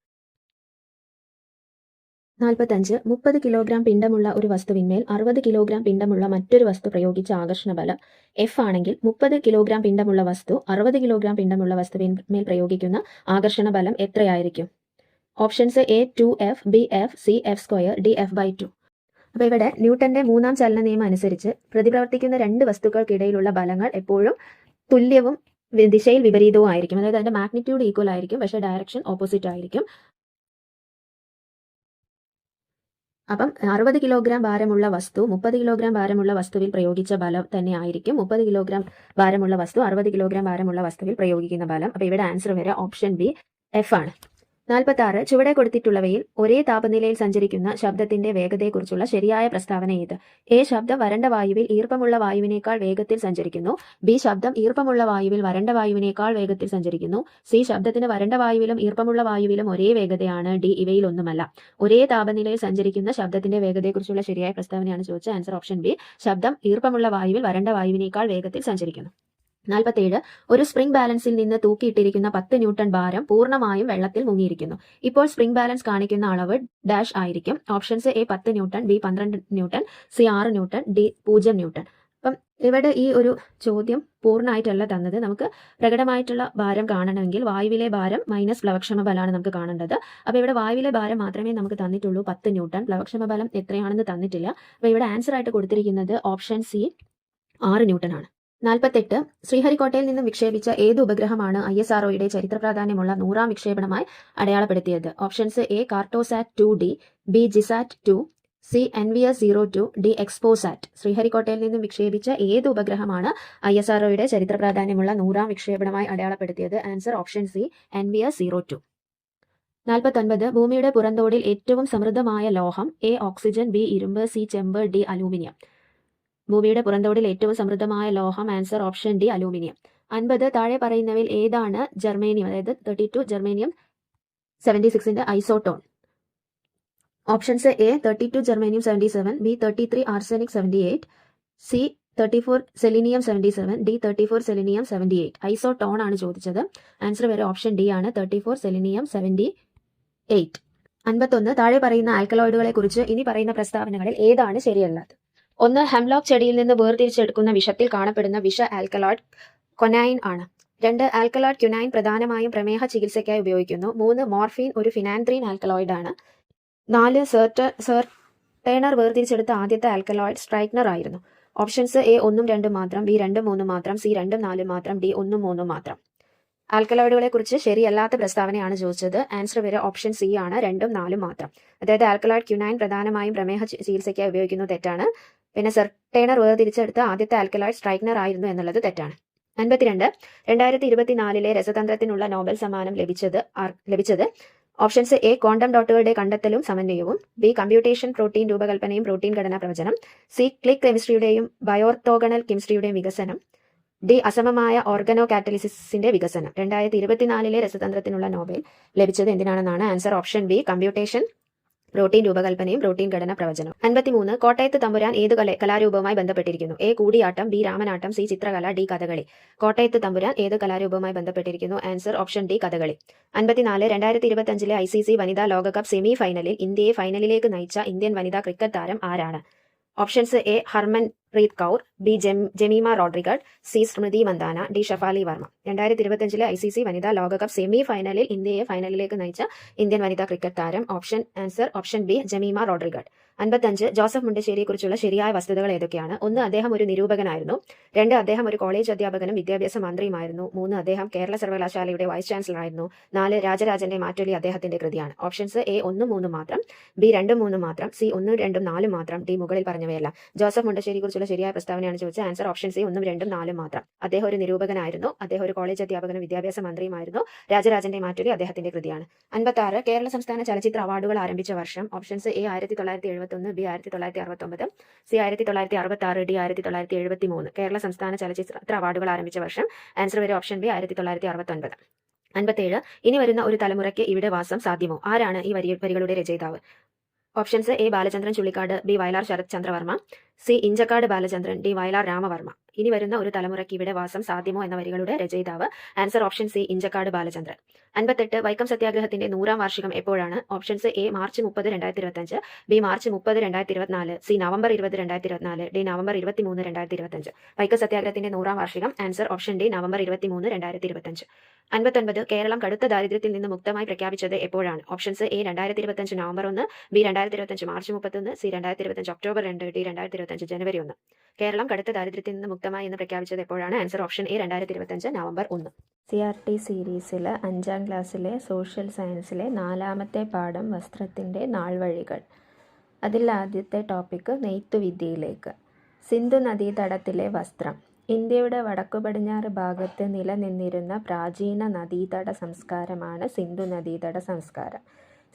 45 30 kilogram പിണ്ഡമുള്ള ഒരു വസ്തുവിന്മേൽ 60 കിലോഗ്രാം പിണ്ഡമുള്ള മറ്റൊരു വസ്തു പ്രയോഗിച്ച ആകർഷണ ബലം എഫ് ആണെങ്കിൽ 30 കിലോഗ്രാം പിണ്ഡമുള്ള വസ്തു 60 കിലോഗ്രാം പിണ്ഡമുള്ള വസ്തുവിന്മേൽ പ്രയോഗിക്കുന്ന ആകർഷണ ബലം എത്രയായിരിക്കും? Options A 2F, B F, C F², D F/2. അപ്പോൾ ഇവിടെ ന്യൂട്ടന്റെ മൂന്നാം ചലന നിയമം അനുസരിച്ച് പ്രതിപ്രവർത്തിക്കുന്ന രണ്ട് വസ്തുക്കൾക്കിടയിലുള്ള ബലങ്ങൾ എപ്പോഴും തുല്യവും ദിശയിൽ വിപരീതവും ആയിരിക്കും. അതായത് അതിന്റെ മാഗ്നിറ്റ്യൂഡ് ഈക്വൽ ആയിരിക്കും, പക്ഷേ ഡയറക്ഷൻ ഓപ്പോസിറ്റ് ആയിരിക്കും. അപ്പം 60 കിലോഗ്രാം ഭാരമുള്ള വസ്തു 30 കിലോഗ്രാം ഭാരമുള്ള വസ്തുവിൽ പ്രയോഗിച്ച ബലം തന്നെ ആയിരിക്കും 30 കിലോഗ്രാം ഭാരമുള്ള വസ്തു 60 കിലോഗ്രാം ഭാരമുള്ള വസ്തുവിൽ പ്രയോഗിക്കുന്ന ബലം. അപ്പോൾ ഇവിടെ ആൻസർ വരെ ഓപ്ഷൻ ബി എഫ് ആണ്. 46 ചുവടെ കൊടുത്തിട്ടുള്ളവയിൽ ഒരേ താപനിലയിൽ സഞ്ചരിക്കുന്ന ശബ്ദത്തിന്റെ വേഗതയെക്കുറിച്ചുള്ള ശരിയായ പ്രസ്താവന ഏത്? എ ശബ്ദം വരണ്ട വായുവിൽ ഈർപ്പമുള്ള വായുവിനേക്കാൾ വേഗത്തിൽ സഞ്ചരിക്കുന്നു. ബി ശബ്ദം ഈർപ്പമുള്ള വായുവിൽ വരണ്ട വായുവിനേക്കാൾ വേഗത്തിൽ സഞ്ചരിക്കുന്നു. സി ശബ്ദത്തിന് വരണ്ട വായുവിലും ഈർപ്പമുള്ള വായുവിലും ഒരേ വേഗതയാണ്. ഡി ഇവയിലൊന്നുമല്ല. ഒരേ താപനിലയിൽ സഞ്ചരിക്കുന്ന ശബ്ദത്തിന്റെ വേഗതയെക്കുറിച്ചുള്ള ശരിയായ പ്രസ്താവനയാണ് ചോദിച്ചത്. ആൻസർ ഓപ്ഷൻ ബി ശബ്ദം ഈർപ്പമുള്ള വായുവിൽ വരണ്ട വായുവിനേക്കാൾ വേഗത്തിൽ സഞ്ചരിക്കുന്നു. 47 ഒരു സ്പ്രിംഗ് ബാലൻസിൽ നിന്ന് തൂക്കിയിട്ടിരിക്കുന്ന 10 ന്യൂട്ടൺ ഭാരം പൂർണ്ണമായും വെള്ളത്തിൽ മുങ്ങിയിരിക്കുന്നു. ഇപ്പോൾ സ്പ്രിംഗ് ബാലൻസ് കാണിക്കുന്ന അളവ് ഡാഷ് ആയിരിക്കും. Options A 10 newton, B 12 newton, C 6 newton, D 0 newton. അപ്പം ഇവിടെ ഈ ഒരു ചോദ്യം പൂർണ്ണമായിട്ടല്ല തന്നത്. നമുക്ക് പ്രകടമായിട്ടുള്ള ഭാരം കാണണമെങ്കിൽ വായുവിലെ ഭാരം മൈനസ് പ്ലവക്ഷമ ബലമാണ് നമുക്ക് കാണേണ്ടത്. അപ്പോൾ ഇവിടെ വായുവിലെ ഭാരം മാത്രമേ നമുക്ക് തന്നിട്ടുള്ളൂ 10 ന്യൂട്ടൺ. പ്ലവക്ഷമ ബലം എത്രയാണെന്ന് തന്നിട്ടില്ല. അപ്പോൾ ഇവിടെ ആൻസർ ആയിട്ട് കൊടുത്തിരിക്കുന്നത് ഓപ്ഷൻ സി 6 ന്യൂട്ടൺ ആണ്. 48 ശ്രീഹരിക്കോട്ടയിൽ നിന്നും വിക്ഷേപിച്ച ഏത് ഉപഗ്രഹമാണ് ISROയുടെ ചരിത്ര പ്രാധാന്യമുള്ള 100ാം വിക്ഷേപണമായി അടയാളപ്പെടുത്തിയത്? Options A Cartosat 2D, B GSAT 2, C NVS-02, D XPoSat. ശ്രീഹരിക്കോട്ടയിൽ നിന്നും വിക്ഷേപിച്ച ഏത് ഉപഗ്രഹമാണ് ISROയുടെ ചരിത്ര പ്രാധാന്യമുള്ള 100ാം വിക്ഷേപണമായി അടയാളപ്പെടുത്തിയത്? Answer option C NVS-02. 49 ഭൂമിയുടെ പുറന്തോടിൽ ഏറ്റവും സമൃദ്ധമായ ലോഹം? എ ഓക്സിജൻ, ബി ഇരുമ്പ്, സി ചെമ്പ്, ഡി അലൂമിനിയം. ഭൂമിയുടെ പുറന്തോടിൽ ഏറ്റവും സമൃദ്ധമായ ലോഹം. Answer option D aluminium. 50 താഴെ പറയുന്നവയിൽ ഏതാണ് ജർമേനിയം, അതായത് 32 ജർമേനിയം 76ന്റെ isotone? Options A 32 germanium 77, B 33 arsenic 78, C 34 selenium 77, D 34 selenium 78. Isotone ആണ് ചോദിച്ചത്. ആൻസർ വരെ ഓപ്ഷൻ ഡി ആണ് 34 സെലിനിയം 78. 51 താഴെ പറയുന്ന ആൽക്കലോയിഡുകളെ കുറിച്ച് ഇനി പറയുന്ന പ്രസ്താവനകളിൽ ഏതാണ് ശരിയല്ലാത്തത്? 1 ഹെംലോക്ക് ചെടിയിൽ നിന്ന് വേർതിരിച്ചെടുക്കുന്ന വിഷത്തിൽ കാണപ്പെടുന്ന വിഷ ആൽക്കലോയിഡ് കൊനൈൻ ആണ്. 2 ആൽക്കലോയിഡ് ക്യുനൈൻ പ്രധാനമായും പ്രമേഹ ചികിത്സയ്ക്കായി ഉപയോഗിക്കുന്നു. 3 മോർഫീൻ ഒരു ഫിനാൻത്രീൻ ആൽക്കലോയിഡ് ആണ്. 4 ടേണർ വേർതിരിച്ചെടുത്ത ആദ്യത്തെ ആൽക്കലോയിഡ് സ്ട്രൈക്നർ ആയിരുന്നു. ഓപ്ഷൻസ് എ 1, 2 മാത്രം, ബി 2, 3 മാത്രം, സി 2, 4 മാത്രം, ഡി 1, 3 മാത്രം. ആൽക്കലോയിഡുകളെ കുറിച്ച് ശരിയല്ലാത്ത പ്രസ്താവനയാണ് ചോദിച്ചത്. ആൻസർ വരെ ഓപ്ഷൻ സി ആണ് 2, 4 മാത്രം. അതായത് ആൽക്കലോയിഡ് ക്യുനൈൻ പ്രധാനമായും പ്രമേഹ ചികിത്സയ്ക്കായി ഉപയോഗിക്കുന്നത് തെറ്റാണ്. പിന്നെ ടേണർ വേർതിരിച്ചെടുത്ത ആദ്യത്തെ ആൽക്കലോയിഡ് സ്ട്രൈക്നർ ആയിരുന്നു എന്നുള്ളത് തെറ്റാണ്. 52 2024 രസതന്ത്രത്തിനുള്ള നോബൽ സമ്മാനം ലഭിച്ചത് ഓപ്ഷൻസ് എ ക്വാണ്ടം ഡോട്ടുകളുടെ കണ്ടെത്തലും സമന്വയവും, ബി കമ്പ്യൂട്ടേഷൻ പ്രോട്ടീൻ രൂപകൽപ്പനയും പ്രോട്ടീൻ ഘടനാ പ്രവചനം, സി ക്ലിക് കെമിസ്ട്രിയുടെയും ബയോർത്തോഗണൽ കെമിസ്ട്രിയുടെയും വികസനം, ഡി അസമമായ ഓർഗനോ കാറ്റലിസിന്റെ വികസനം. 2024 രസതന്ത്രത്തിനുള്ള നോബൽ ലഭിച്ചത് എന്തിനാണെന്നാണ് answer option B computation protein രൂപകൽപ്പനയും പ്രോട്ടീൻ ഘടന പ്രവചനം. 53 കോട്ടയത്ത് തമ്പുരാൻ ഏത് കലാരൂപവുമായി ബന്ധപ്പെട്ടിരിക്കുന്നു? A Koodiyattam, B Ramanattam, C ചിത്രകല, ഡി കഥകളി. കോട്ടയത്ത് തമ്പുരാൻ ഏത് കലാരൂപവുമായി ബന്ധപ്പെട്ടിരിക്കുന്നു? Answer option D Kathakali. 54 2025 ICC വനിതാ ലോകകപ്പ് സെമി ഫൈനലിൽ ഇന്ത്യയെ ഫൈനലിലേക്ക് നയിച്ച ഇന്ത്യൻ വനിതാ ക്രിക്കറ്റ് താരം ആരാണ്? Options A Harmanpreet Kaur, B Jemimah Rodrigues, C Smriti Mandhana, D Shafali Verma. 2025 ICC വനിതാ ലോകകപ്പ് സെമി ഫൈനലിൽ ഇന്ത്യയെ ഫൈനലിലേക്ക് നയിച്ച ഇന്ത്യൻ വനിതാ ക്രിക്കറ്റ് താരം. Answer option B Jemimah Rodrigues. 55 Joseph മുണ്ടശ്ശേരിയെക്കുറിച്ചുള്ള ശരിയായ വസ്തുതകൾ ഏതൊക്കെയാണ്? 1 അദ്ദേഹം ഒരു നിരൂപകനായിരുന്നു. 2 അദ്ദേഹം ഒരു കോളേജ് അധ്യാപകനും വിദ്യാഭ്യാസ മന്ത്രിയുമായിരുന്നു. 3 അദ്ദേഹം കേരള സർവകലാശാലയുടെ വൈസ് ചാൻസലർ ആയിരുന്നു. 4 രാജരാജന്റെ മാറ്റൊലി അദ്ദേഹത്തിന്റെ കൃതിയാണ്. ഓപ്ഷൻസ് എ 1, 3 മാത്രം, ബി 2, 3 മാത്രം, സി 1, 2, 4 മാത്രം, ഡി മുകളിൽ പറഞ്ഞവയല്ല. ജോസഫ് മുണ്ടശ്ശേരിയെക്കുറിച്ചുള്ള ശരിയായ പ്രസ്താവനയാണ് ചോദിച്ചത്. ആൻസർ ഓപ്ഷൻ സി 1, 2, 4 മാത്രം. അദ്ദേഹം ഒരു നിരൂപകനായിരുന്നു. അദ്ദേഹം ഒരു കോളേജ് അധ്യാപകനും വിദ്യാഭ്യാസ മന്ത്രിയുമായിരുന്നു. രാജരാജന്റെ മാറ്റൊലി അദ്ദേഹത്തിന്റെ കൃതിയാണ്. 56 കേരള സംസ്ഥാന ചലച്ചിത്ര അവാർഡുകൾ ആരംഭിച്ച വർഷം? Options A 1971, B 1969, C 1966, D 1973. Kerala സംസ്ഥാന ചലച്ചിത്ര അവാർഡുകൾ ആരംഭിച്ച വർഷം? ആൻസർ വരെ ഓപ്ഷൻ ബി 1969. 57 ഇനി വരുന്ന ഒരു തലമുറയ്ക്ക് ഇവിടെ വാസം സാധ്യമോ? ആരാണ് ഈ വരികളുടെ രചയിതാവ്? Options A Balachandran Chullikkad, B Vayalar Sarath Chandravarma, C Inchakkad Balachandran, D Vayalar Ramavarma. ഇനി വരുന്ന ഒരു തലമുറയ്ക്ക് ഇവിടെ വാസം സാധ്യമോ എന്ന വരികളുടെ രചയിതാവ്. Answer option C Inchakkad Balachandran. 58 Vaikom സത്യാഗ്രഹത്തിന്റെ 100ാം വാർഷികം എപ്പോഴാണ്? Options A March 30, 2025, B March 30, 2024, C November 20, 2024, D November 23, 2025. Vaikom സത്യാഗ്രഹത്തിന്റെ 100ാം വാർഷികം. Answer option D November 23, 2025. 59 Keralam കടുത്ത ദാരിദ്ര്യത്തിൽ നിന്ന് മുക്തമായി പ്രഖ്യാപിച്ചത് എപ്പോഴാണ്? Options A 2025 November 1, B 2025 March 31, C 2025 October 2, D 2025 ജനുവരി 1. കേരളം കടുത്ത ദാരിദ്ര്യത്തിൽ നിന്ന് മുക്തമായി എന്ന് പ്രഖ്യാപിച്ചത് എപ്പോഴാണ്? Answer option A 2025 November 1. CRT സീരീസിൽ 5ാം ക്ലാസ്സിലെ സോഷ്യൽ സയൻസിലെ 4ാമത്തെ പാഠം വസ്ത്രത്തിൻ്റെ നാൾവഴികൾ. അതിൽ ആദ്യത്തെ ടോപ്പിക്ക് നെയ്ത്തുവിദ്യയിലേക്ക്. സിന്ധു നദീതടത്തിലെ വസ്ത്രം. ഇന്ത്യയുടെ വടക്കു പടിഞ്ഞാറ് ഭാഗത്ത് നിലനിന്നിരുന്ന പ്രാചീന നദീതട സംസ്കാരമാണ് സിന്ധു നദീതട സംസ്കാരം.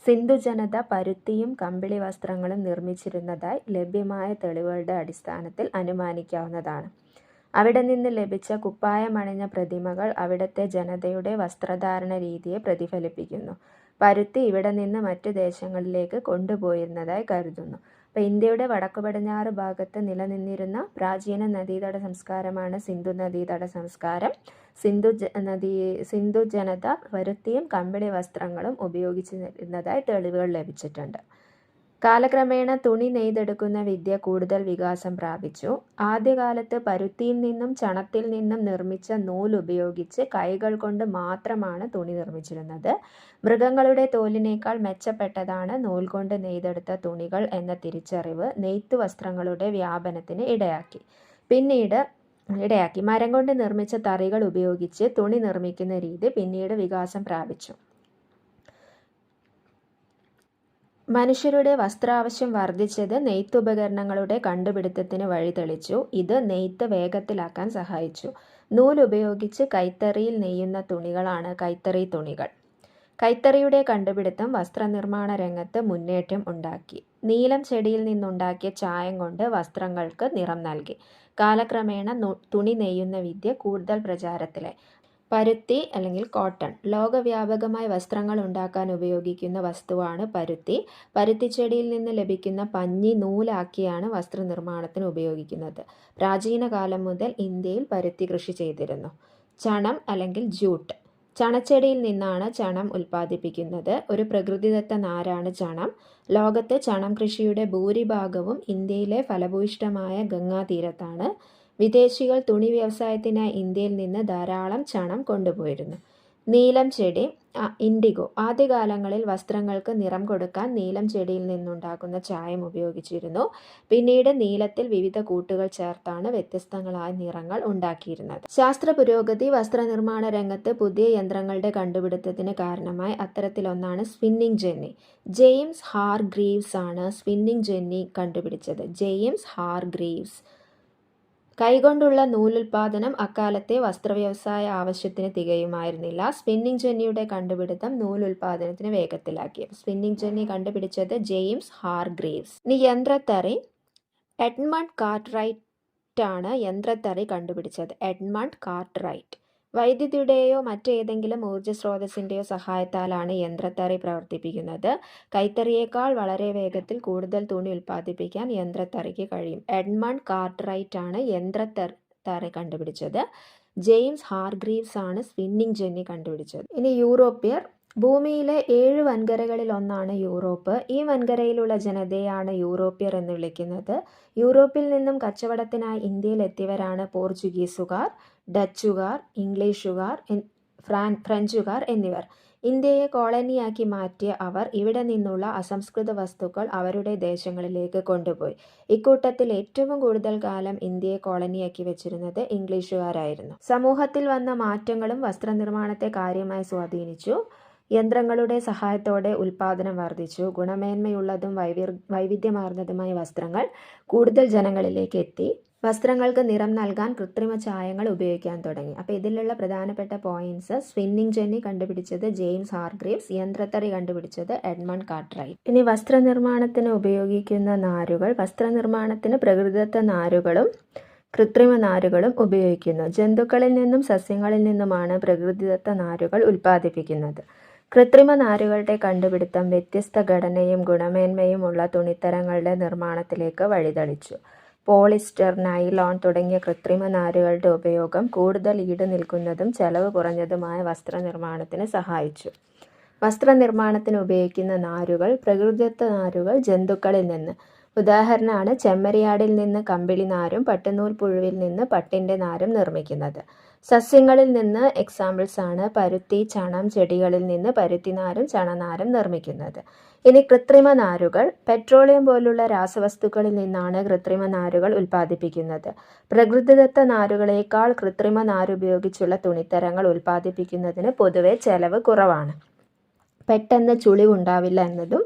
സിന്ധു ജനത പരുത്തിയും കമ്പിളി വസ്ത്രങ്ങളും നിർമ്മിച്ചിരുന്നതായി ലഭ്യമായ തെളിവുകളുടെ അടിസ്ഥാനത്തിൽ അനുമാനിക്കാവുന്നതാണ്. അവിടെ നിന്ന് ലഭിച്ച കുപ്പായമണിഞ്ഞ പ്രതിമകൾ അവിടുത്തെ ജനതയുടെ വസ്ത്രധാരണ രീതിയെ പ്രതിഫലിപ്പിക്കുന്നു. പരുത്തി ഇവിടെ നിന്ന് മറ്റു ദേശങ്ങളിലേക്ക് കൊണ്ടുപോയിരുന്നതായി കരുതുന്നു. അപ്പോൾ ഇന്ത്യയുടെ വടക്കു പടിഞ്ഞാറ് ഭാഗത്ത് നിലനിന്നിരുന്ന പ്രാചീന നദീതട സംസ്കാരമാണ് സിന്ധു നദീതട സംസ്കാരം. സിന്ധു ജനത പരുത്തിയും കമ്പിളി വസ്ത്രങ്ങളും ഉപയോഗിച്ചിരുന്നതായി തെളിവുകൾ ലഭിച്ചിട്ടുണ്ട്. കാലക്രമേണ തുണി നെയ്തെടുക്കുന്ന വിദ്യ കൂടുതൽ വികാസം പ്രാപിച്ചു. ആദ്യകാലത്ത് പരുത്തിയിൽ നിന്നും ചണത്തിൽ നിന്നും നിർമ്മിച്ച നൂൽ ഉപയോഗിച്ച് കൈകൾ കൊണ്ട് മാത്രമാണ് തുണി നിർമ്മിച്ചിരുന്നത്. മൃഗങ്ങളുടെ തോലിനേക്കാൾ മെച്ചപ്പെട്ടതാണ് നൂൽ കൊണ്ട് നെയ്തെടുത്ത തുണികൾ എന്ന തിരിച്ചറിവ് നെയ്ത്തു വസ്ത്രങ്ങളുടെ വ്യാപനത്തിന് ഇടയാക്കി. മരം കൊണ്ട് നിർമ്മിച്ച തറികൾ ഉപയോഗിച്ച് തുണി നിർമ്മിക്കുന്ന രീതി പിന്നീട് വികാസം പ്രാപിച്ചു. മനുഷ്യരുടെ വസ്ത്രാവശ്യം വർദ്ധിച്ചത് നെയ്ത്തുപകരണങ്ങളുടെ കണ്ടുപിടുത്തത്തിന് വഴിതെളിച്ചു. ഇത് നെയ്ത്ത് വേഗത്തിലാക്കാൻ സഹായിച്ചു. നൂൽ ഉപയോഗിച്ച് കൈത്തറിയിൽ നെയ്യുന്ന തുണികളാണ് കൈത്തറി തുണികൾ. കൈത്തറിയുടെ കണ്ടുപിടുത്തം വസ്ത്രനിർമ്മാണ രംഗത്ത് മുന്നേറ്റം ഉണ്ടാക്കി. നീലം ചെടിയിൽ നിന്നുണ്ടാക്കിയ ചായം കൊണ്ട് വസ്ത്രങ്ങൾക്ക് നിറം നൽകി. കാലക്രമേണ തുണി നെയ്യുന്ന വിദ്യ കൂടുതൽ പ്രചാരത്തിലായി. പരുത്തി അല്ലെങ്കിൽ കോട്ടൺ. ലോകവ്യാപകമായി വസ്ത്രങ്ങൾ ഉണ്ടാക്കാൻ ഉപയോഗിക്കുന്ന വസ്തുവാണ് പരുത്തി. പരുത്തിച്ചെടിയിൽ നിന്ന് ലഭിക്കുന്ന പഞ്ഞി നൂലാക്കിയാണ് വസ്ത്രനിർമ്മാണത്തിന് ഉപയോഗിക്കുന്നത്. പ്രാചീന കാലം മുതൽ ഇന്ത്യയിൽ പരുത്തി കൃഷി ചെയ്തിരുന്നു. ചണം അല്ലെങ്കിൽ ജൂട്ട്. ചണച്ചെടിയിൽ നിന്നാണ് ചണം ഉൽപ്പാദിപ്പിക്കുന്നത്. ഒരു പ്രകൃതിദത്ത നാരാണ് ചണം. ലോകത്ത് ചണം കൃഷിയുടെ ഭൂരിഭാഗവും ഇന്ത്യയിലെ ഫലഭൂയിഷ്ഠമായ ഗംഗാതീരത്താണ്. വിദേശികൾ തുണി വ്യവസായത്തിനായി ഇന്ത്യയിൽ നിന്ന് ധാരാളം ചണം കൊണ്ടുപോയിരുന്നു. നീലം ചെടി, ഇൻഡിഗോ. ആദ്യകാലങ്ങളിൽ വസ്ത്രങ്ങൾക്ക് നിറം കൊടുക്കാൻ നീലം ചെടിയിൽ നിന്നുണ്ടാക്കുന്ന ചായം ഉപയോഗിച്ചിരുന്നു. പിന്നീട് നീലത്തിൽ വിവിധ കൂട്ടുകൾ ചേർത്താണ് വ്യത്യസ്തങ്ങളായ നിറങ്ങൾ ഉണ്ടാക്കിയിരുന്നത്. ശാസ്ത്ര പുരോഗതി വസ്ത്രനിർമ്മാണ രംഗത്ത് പുതിയ യന്ത്രങ്ങളുടെ കണ്ടുപിടുത്തത്തിന് കാരണമായി. അത്തരത്തിലൊന്നാണ് സ്പിന്നിംഗ് ജെന്നി. ജെയിംസ് ഹാർഗ്രീവ്സ് ആണ് സ്പിന്നിംഗ് ജെന്നി കണ്ടുപിടിച്ചത്. James Hargreaves. കൈകൊണ്ടുള്ള നൂലുൽപാദനം അക്കാലത്തെ വസ്ത്രവ്യവസായ ആവശ്യത്തിന് തികയുമായിരുന്നില്ല. സ്പിന്നിംഗ് ജെന്നിയുടെ കണ്ടുപിടുത്തം നൂലുൽപാദനത്തിന് വേഗത്തിലാക്കി. സ്പിന്നിംഗ് ജെന്നി കണ്ടുപിടിച്ചത് ജെയിംസ് ഹാർഗ്രീവ്സ്. ഇനി യന്ത്രത്തറി. എഡ്മണ്ട് കാർട്ട്റൈറ്റ് ആണ് യന്ത്രത്തറി കണ്ടുപിടിച്ചത്. എഡ്മണ്ട് കാർട്ട്റൈറ്റ്. വൈദ്യുതിയുടെയോ മറ്റേതെങ്കിലും ഊർജ്ജ സ്രോതസ്സിൻ്റെയോ സഹായത്താലാണ് യന്ത്രത്തറി പ്രവർത്തിപ്പിക്കുന്നത്. കൈത്തറിയേക്കാൾ വളരെ വേഗത്തിൽ കൂടുതൽ തുണി ഉൽപ്പാദിപ്പിക്കാൻ യന്ത്രത്തറിക്ക് കഴിയും. എഡ്മണ്ട് കാർട്ട്റൈറ്റ് ആണ് യന്ത്രത്തറി കണ്ടുപിടിച്ചത്. ജെയിംസ് ഹാർഗ്രീവ്സ് ആണ് സ്പിന്നിംഗ് ജെന്നി കണ്ടുപിടിച്ചത്. ഇനി യൂറോപ്യർ. ഭൂമിയിലെ 7 വൻകരകളിൽ ഒന്നാണ് യൂറോപ്പ്. ഈ വൻകരയിലുള്ള ജനതയാണ് യൂറോപ്യർ എന്ന് വിളിക്കുന്നത്. യൂറോപ്പിൽ നിന്നും കച്ചവടത്തിനായി ഇന്ത്യയിൽ എത്തിയവരാണ് പോർച്ചുഗീസുകാർ, ഡച്ചുകാർ, ഇംഗ്ലീഷുകാർ, ഫ്രഞ്ചുകാർ എന്നിവർ. ഇന്ത്യയെ കോളനിയാക്കി മാറ്റിയ അവർ ഇവിടെ നിന്നുള്ള അസംസ്കൃത വസ്തുക്കൾ അവരുടെ ദേശങ്ങളിലേക്ക് കൊണ്ടുപോയി. ഇക്കൂട്ടത്തിൽ ഏറ്റവും കൂടുതൽ കാലം ഇന്ത്യയെ കോളനിയാക്കി വെച്ചിരുന്നത് ഇംഗ്ലീഷുകാരായിരുന്നു. സമൂഹത്തിൽ വന്ന മാറ്റങ്ങളും വസ്ത്രനിർമ്മാണത്തെ കാര്യമായി സ്വാധീനിച്ചു. യന്ത്രങ്ങളുടെ സഹായത്തോടെ ഉൽപ്പാദനം വർദ്ധിച്ചു. ഗുണമേന്മയുള്ളതും വൈവിധ്യമാർന്നതുമായ വസ്ത്രങ്ങൾ കൂടുതൽ ജനങ്ങളിലേക്ക് എത്തി. വസ്ത്രങ്ങൾക്ക് നിറം നൽകാൻ കൃത്രിമ ചായങ്ങൾ ഉപയോഗിക്കാൻ തുടങ്ങി. അപ്പോൾ ഇതിലുള്ള പ്രധാനപ്പെട്ട പോയിന്റ്സ്: സ്പിന്നിംഗ് ജെന്നി കണ്ടുപിടിച്ചത് ജെയിംസ് ഹാർഗ്രീവ്സ്, യന്ത്രത്തറി കണ്ടുപിടിച്ചത് എഡ്മണ്ട് കാർട്ട്റൈറ്റ്. ഇനി വസ്ത്രനിർമ്മാണത്തിന് ഉപയോഗിക്കുന്ന നാരുകൾ. വസ്ത്രനിർമ്മാണത്തിന് പ്രകൃതിദത്ത നാരുകളും കൃത്രിമ നാരുകളും ഉപയോഗിക്കുന്നു. ജന്തുക്കളിൽ നിന്നും സസ്യങ്ങളിൽ നിന്നുമാണ് പ്രകൃതിദത്ത നാരുകൾ ഉൽപ്പാദിപ്പിക്കുന്നത്. കൃത്രിമ നാരുകളുടെ കണ്ടുപിടുത്തം വ്യത്യസ്ത ഘടനയും ഗുണമേന്മയും ഉള്ള തുണിത്തരങ്ങളുടെ നിർമ്മാണത്തിലേക്ക് വഴിതെളിച്ചു. പോളിസ്റ്റർ, നൈലോൺ തുടങ്ങിയ കൃത്രിമ നാരുകളുടെ ഉപയോഗം കൂടുതൽ ഈട് നിൽക്കുന്നതും ചെലവ് കുറഞ്ഞതുമായ വസ്ത്രനിർമ്മാണത്തിന് സഹായിച്ചു. വസ്ത്രനിർമ്മാണത്തിന് ഉപയോഗിക്കുന്ന നാരുകൾ പ്രകൃതിദത്ത നാരുകൾ ജന്തുക്കളിൽ നിന്ന്. ഉദാഹരണമാണ് ചെമ്മരിയാടിൽ നിന്ന് കമ്പിളി നാരും പട്ടുനൂൽ പുഴുവിൽ നിന്ന് പട്ടിൻ്റെ നാരും നിർമ്മിക്കുന്നത്. സസ്യങ്ങളിൽ നിന്ന് എക്സാമ്പിൾസ് ആണ് പരുത്തി, ചണം. ചെടികളിൽ നിന്ന് പരുത്തിനാരും ചണനാരും നിർമ്മിക്കുന്നത്. ഇനി കൃത്രിമ നാരുകൾ. പെട്രോളിയം പോലുള്ള രാസവസ്തുക്കളിൽ നിന്നാണ് കൃത്രിമ നാരുകൾ ഉൽപ്പാദിപ്പിക്കുന്നത്. പ്രകൃതിദത്ത നാരുകളേക്കാൾ കൃത്രിമ നാരുപയോഗിച്ചുള്ള തുണിത്തരങ്ങൾ ഉൽപ്പാദിപ്പിക്കുന്നതിന് പൊതുവെ ചെലവ് കുറവാണ്. പെട്ടെന്ന് ചുളിവുണ്ടാവില്ല എന്നതും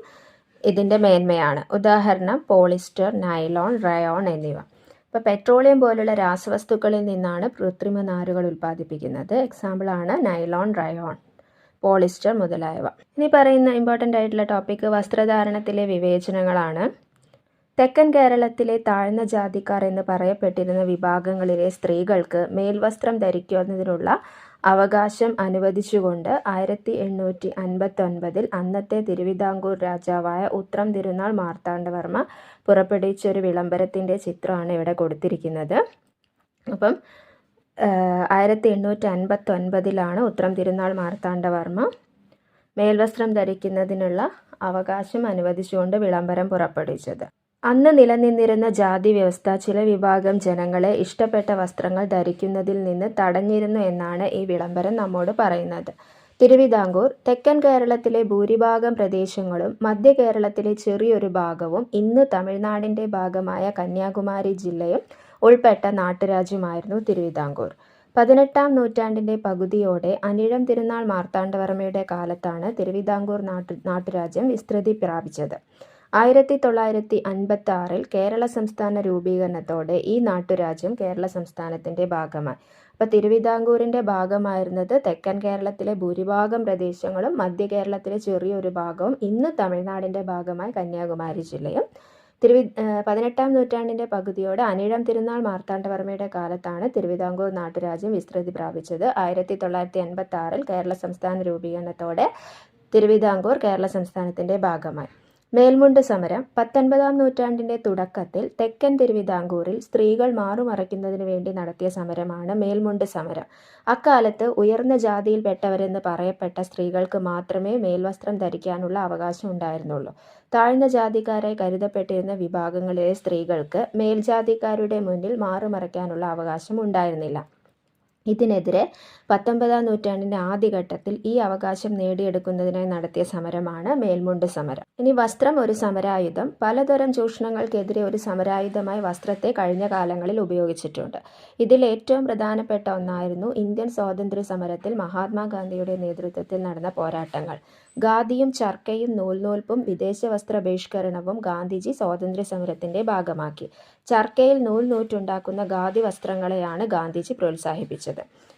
ഇതിൻ്റെ മേന്മയാണ്. ഉദാഹരണം പോളിസ്റ്റർ, നൈലോൺ, റയോൺ എന്നിവ. ഇപ്പോൾ പെട്രോളിയം പോലുള്ള രാസവസ്തുക്കളിൽ നിന്നാണ് കൃത്രിമ നാരുകൾ ഉൽപ്പാദിപ്പിക്കുന്നത്. എക്സാമ്പിളാണ് നൈലോൺ, റയോൺ, പോളിസ്റ്റർ മുതലായവ. ഇനി പറയുന്ന ഇമ്പോർട്ടൻ്റ് ആയിട്ടുള്ള ടോപ്പിക്ക് വസ്ത്രധാരണത്തിലെ വിവേചനങ്ങളാണ്. തെക്കൻ കേരളത്തിലെ താഴ്ന്ന ജാതിക്കാർ എന്ന് പറയപ്പെട്ടിരുന്ന വിഭാഗങ്ങളിലെ സ്ത്രീകൾക്ക് മേൽവസ്ത്രം ധരിക്കുന്നതിനുള്ള അവകാശം അനുവദിച്ചുകൊണ്ട് 1859 അന്നത്തെ തിരുവിതാംകൂർ രാജാവായ ഉത്രം തിരുനാൾ മാർത്താണ്ഡവർമ്മ പുറപ്പെടുവിച്ച ഒരു വിളംബരത്തിൻ്റെ ചിത്രമാണ് ഇവിടെ കൊടുത്തിരിക്കുന്നത്. അപ്പം 1859 ഉത്രം തിരുനാൾ മാർത്താണ്ഡവർമ്മ മേൽവസ്ത്രം ധരിക്കുന്നതിനുള്ള അവകാശം അനുവദിച്ചുകൊണ്ട് വിളംബരം പുറപ്പെടുവിച്ചത്. അന്ന് നിലനിന്നിരുന്ന ജാതി വ്യവസ്ഥ ചില വിഭാഗം ജനങ്ങളെ ഇഷ്ടപ്പെട്ട വസ്ത്രങ്ങൾ ധരിക്കുന്നതിൽ നിന്ന് തടഞ്ഞിരുന്നു എന്നാണ് ഈ വിളംബരം നമ്മോട് പറയുന്നത്. തിരുവിതാംകൂർ തെക്കൻ കേരളത്തിലെ ഭൂരിഭാഗം പ്രദേശങ്ങളും മധ്യ കേരളത്തിലെ ചെറിയൊരു ഭാഗവും ഇന്ന് തമിഴ്നാടിൻ്റെ ഭാഗമായ കന്യാകുമാരി ജില്ലയും ഉൾപ്പെട്ട നാട്ടുരാജ്യമായിരുന്നു തിരുവിതാംകൂർ. 18-ാം നൂറ്റാണ്ടിൻ്റെ പകുതിയോടെ അനിഴം തിരുനാൾ മാർത്താണ്ഡവർമ്മയുടെ കാലത്താണ് തിരുവിതാംകൂർ നാട്ടുരാജ്യം വിസ്തൃതി പ്രാപിച്ചത്. 1956 കേരള സംസ്ഥാന രൂപീകരണത്തോടെ ഈ നാട്ടുരാജ്യം കേരള സംസ്ഥാനത്തിൻ്റെ ഭാഗമായി. അപ്പോൾ തിരുവിതാംകൂറിൻ്റെ ഭാഗമായിരുന്നത് തെക്കൻ കേരളത്തിലെ ഭൂരിഭാഗം പ്രദേശങ്ങളും മധ്യ കേരളത്തിലെ ചെറിയൊരു ഭാഗവും ഇന്ന് തമിഴ്നാടിൻ്റെ ഭാഗമായി കന്യാകുമാരി ജില്ലയും. 18-ാം നൂറ്റാണ്ടിൻ്റെ പകുതിയോടെ അനിഴം തിരുനാൾ മാർത്താണ്ഡവർമ്മയുടെ കാലത്താണ് തിരുവിതാംകൂർ നാട്ടുരാജ്യം വിസ്തൃതി പ്രാപിച്ചത്. 1956 കേരള സംസ്ഥാന രൂപീകരണത്തോടെ തിരുവിതാംകൂർ കേരള സംസ്ഥാനത്തിൻ്റെ ഭാഗമായി. മേൽമുണ്ട് സമരം. 19-ാം നൂറ്റാണ്ടിൻ്റെ തുടക്കത്തിൽ തെക്കൻ തിരുവിതാംകൂറിൽ സ്ത്രീകൾ മാറുമറയ്ക്കുന്നതിന് വേണ്ടി നടത്തിയ സമരമാണ് മേൽമുണ്ട് സമരം. അക്കാലത്ത് ഉയർന്ന ജാതിയിൽപ്പെട്ടവരെന്ന് പറയപ്പെട്ട സ്ത്രീകൾക്ക് മാത്രമേ മേൽവസ്ത്രം ധരിക്കാനുള്ള അവകാശം ഉണ്ടായിരുന്നുള്ളൂ. താഴ്ന്ന ജാതിക്കാരായി കരുതപ്പെട്ടിരുന്ന വിഭാഗങ്ങളിലെ സ്ത്രീകൾക്ക് മേൽജാതിക്കാരുടെ മുന്നിൽ മാറുമറയ്ക്കാനുള്ള അവകാശം ഉണ്ടായിരുന്നില്ല. ഇതിനെതിരെ 19-ാം നൂറ്റാണ്ടിൻ്റെ ആദ്യഘട്ടത്തിൽ ഈ അവകാശം നേടിയെടുക്കുന്നതിനായി നടത്തിയ സമരമാണ് മേൽമുണ്ട് സമരം. ഇനി വസ്ത്രം ഒരു സമരായുധം. പലതരം ചൂഷണങ്ങൾക്കെതിരെ ഒരു സമരായുധമായി വസ്ത്രത്തെ കഴിഞ്ഞ കാലങ്ങളിൽ ഉപയോഗിച്ചിട്ടുണ്ട്. ഇതിൽ ഏറ്റവും പ്രധാനപ്പെട്ട ഒന്നായിരുന്നു ഇന്ത്യൻ സ്വാതന്ത്ര്യ സമരത്തിൽ മഹാത്മാഗാന്ധിയുടെ നേതൃത്വത്തിൽ നടന്ന പോരാട്ടങ്ങൾ. ഖാദിയും ചർക്കയും നൂൽനൂൽപ്പും വിദേശ വസ്ത്ര ബഹിഷ്കരണവും ഗാന്ധിജി സ്വാതന്ത്ര്യ സമരത്തിൻ്റെ ഭാഗമാക്കി. ചർക്കയിൽ നൂൽ നൂറ്റുണ്ടാക്കുന്ന ഖാദി വസ്ത്രങ്ങളെയാണ് ഗാന്ധിജി പ്രോത്സാഹിപ്പിച്ചത്.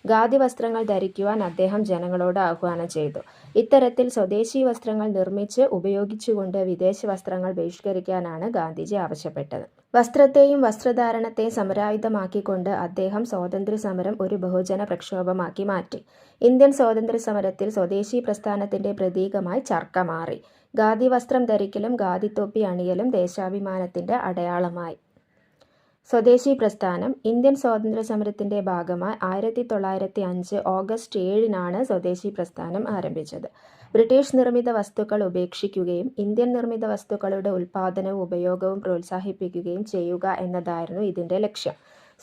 ഖാദി വസ്ത്രങ്ങൾ ധരിക്കുവാൻ അദ്ദേഹം ജനങ്ങളോട് ആഹ്വാനം ചെയ്തു. ഇത്തരത്തിൽ സ്വദേശി വസ്ത്രങ്ങൾ നിർമ്മിച്ച് ഉപയോഗിച്ചുകൊണ്ട് വിദേശ വസ്ത്രങ്ങൾ ബഹിഷ്കരിക്കാനാണ് ഗാന്ധിജി ആവശ്യപ്പെട്ടത്. വസ്ത്രത്തെയും വസ്ത്രധാരണത്തെയും സമരായുധമാക്കിക്കൊണ്ട് അദ്ദേഹം സ്വാതന്ത്ര്യ സമരം ഒരു ബഹുജന പ്രക്ഷോഭമാക്കി മാറ്റി. ഇന്ത്യൻ സ്വാതന്ത്ര്യ സമരത്തിൽ സ്വദേശി പ്രസ്ഥാനത്തിൻ്റെ പ്രതീകമായി ചർക്ക മാറി. ഖാദി വസ്ത്രം ധരിക്കലും ഖാദിത്തൊപ്പി അണിയലും ദേശാഭിമാനത്തിൻ്റെ അടയാളമായി. സ്വദേശി പ്രസ്ഥാനം. ഇന്ത്യൻ സ്വാതന്ത്ര്യ സമരത്തിൻ്റെ ഭാഗമായി 1905 ഓഗസ്റ്റ് 7 സ്വദേശി പ്രസ്ഥാനം ആരംഭിച്ചത്. ബ്രിട്ടീഷ് നിർമ്മിത വസ്തുക്കൾ ഉപേക്ഷിക്കുകയും ഇന്ത്യൻ നിർമ്മിത വസ്തുക്കളുടെ ഉൽപ്പാദനവും ഉപയോഗവും പ്രോത്സാഹിപ്പിക്കുകയും ചെയ്യുക എന്നതായിരുന്നു ഇതിൻ്റെ ലക്ഷ്യം.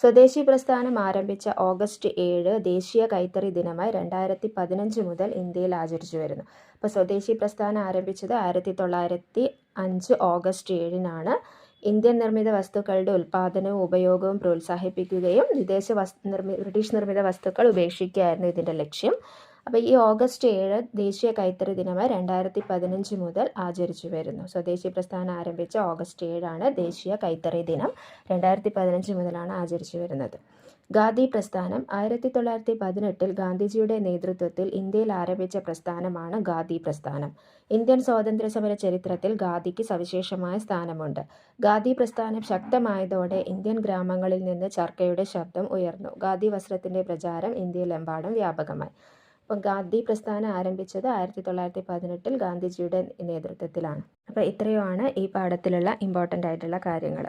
സ്വദേശി പ്രസ്ഥാനം ആരംഭിച്ച ഓഗസ്റ്റ് 7 ദേശീയ കൈത്തറി ദിനമായി 2015 മുതൽ ഇന്ത്യയിൽ ആചരിച്ചു വരുന്നു. അപ്പോൾ സ്വദേശി പ്രസ്ഥാനം ആരംഭിച്ചത് 1905 ഓഗസ്റ്റ് 7 ഇന്ത്യൻ നിർമ്മിത വസ്തുക്കളുടെ ഉൽപ്പാദനവും ഉപയോഗവും പ്രോത്സാഹിപ്പിക്കുകയും ബ്രിട്ടീഷ് നിർമ്മിത വസ്തുക്കൾ ഉപേക്ഷിക്കുകയായിരുന്നു ഇതിൻ്റെ ലക്ഷ്യം. അപ്പോൾ ഈ ഓഗസ്റ്റ് 7 ദേശീയ കൈത്തറി ദിനമായി 2015 മുതൽ ആചരിച്ചു വരുന്നു. സ്വദേശി പ്രസ്ഥാനം ആരംഭിച്ച ഓഗസ്റ്റ് 7 ദേശീയ കൈത്തറി ദിനം. 2015 മുതലാണ് ആചരിച്ചു വരുന്നത്. ഖാദി പ്രസ്ഥാനം. 1918 ഗാന്ധിജിയുടെ നേതൃത്വത്തിൽ ഇന്ത്യയിൽ ആരംഭിച്ച പ്രസ്ഥാനമാണ് ഖാദി പ്രസ്ഥാനം. ഇന്ത്യൻ സ്വാതന്ത്ര്യ സമര ചരിത്രത്തിൽ ഖാദിക്ക് സവിശേഷമായ സ്ഥാനമുണ്ട്. ഖാദി പ്രസ്ഥാനം ശക്തമായതോടെ ഇന്ത്യൻ ഗ്രാമങ്ങളിൽ നിന്ന് ചർക്കയുടെ ശബ്ദം ഉയർന്നു. ഖാദി വസ്ത്രത്തിൻ്റെ പ്രചാരം ഇന്ത്യയിലെമ്പാടും വ്യാപകമായി. അപ്പം ഖാദി പ്രസ്ഥാനം ആരംഭിച്ചത് 1918 ഗാന്ധിജിയുടെ നേതൃത്വത്തിലാണ്. അപ്പോൾ ഇത്രയുമാണ് ഈ പാഠത്തിലുള്ള ഇമ്പോർട്ടൻ്റ് ആയിട്ടുള്ള കാര്യങ്ങൾ.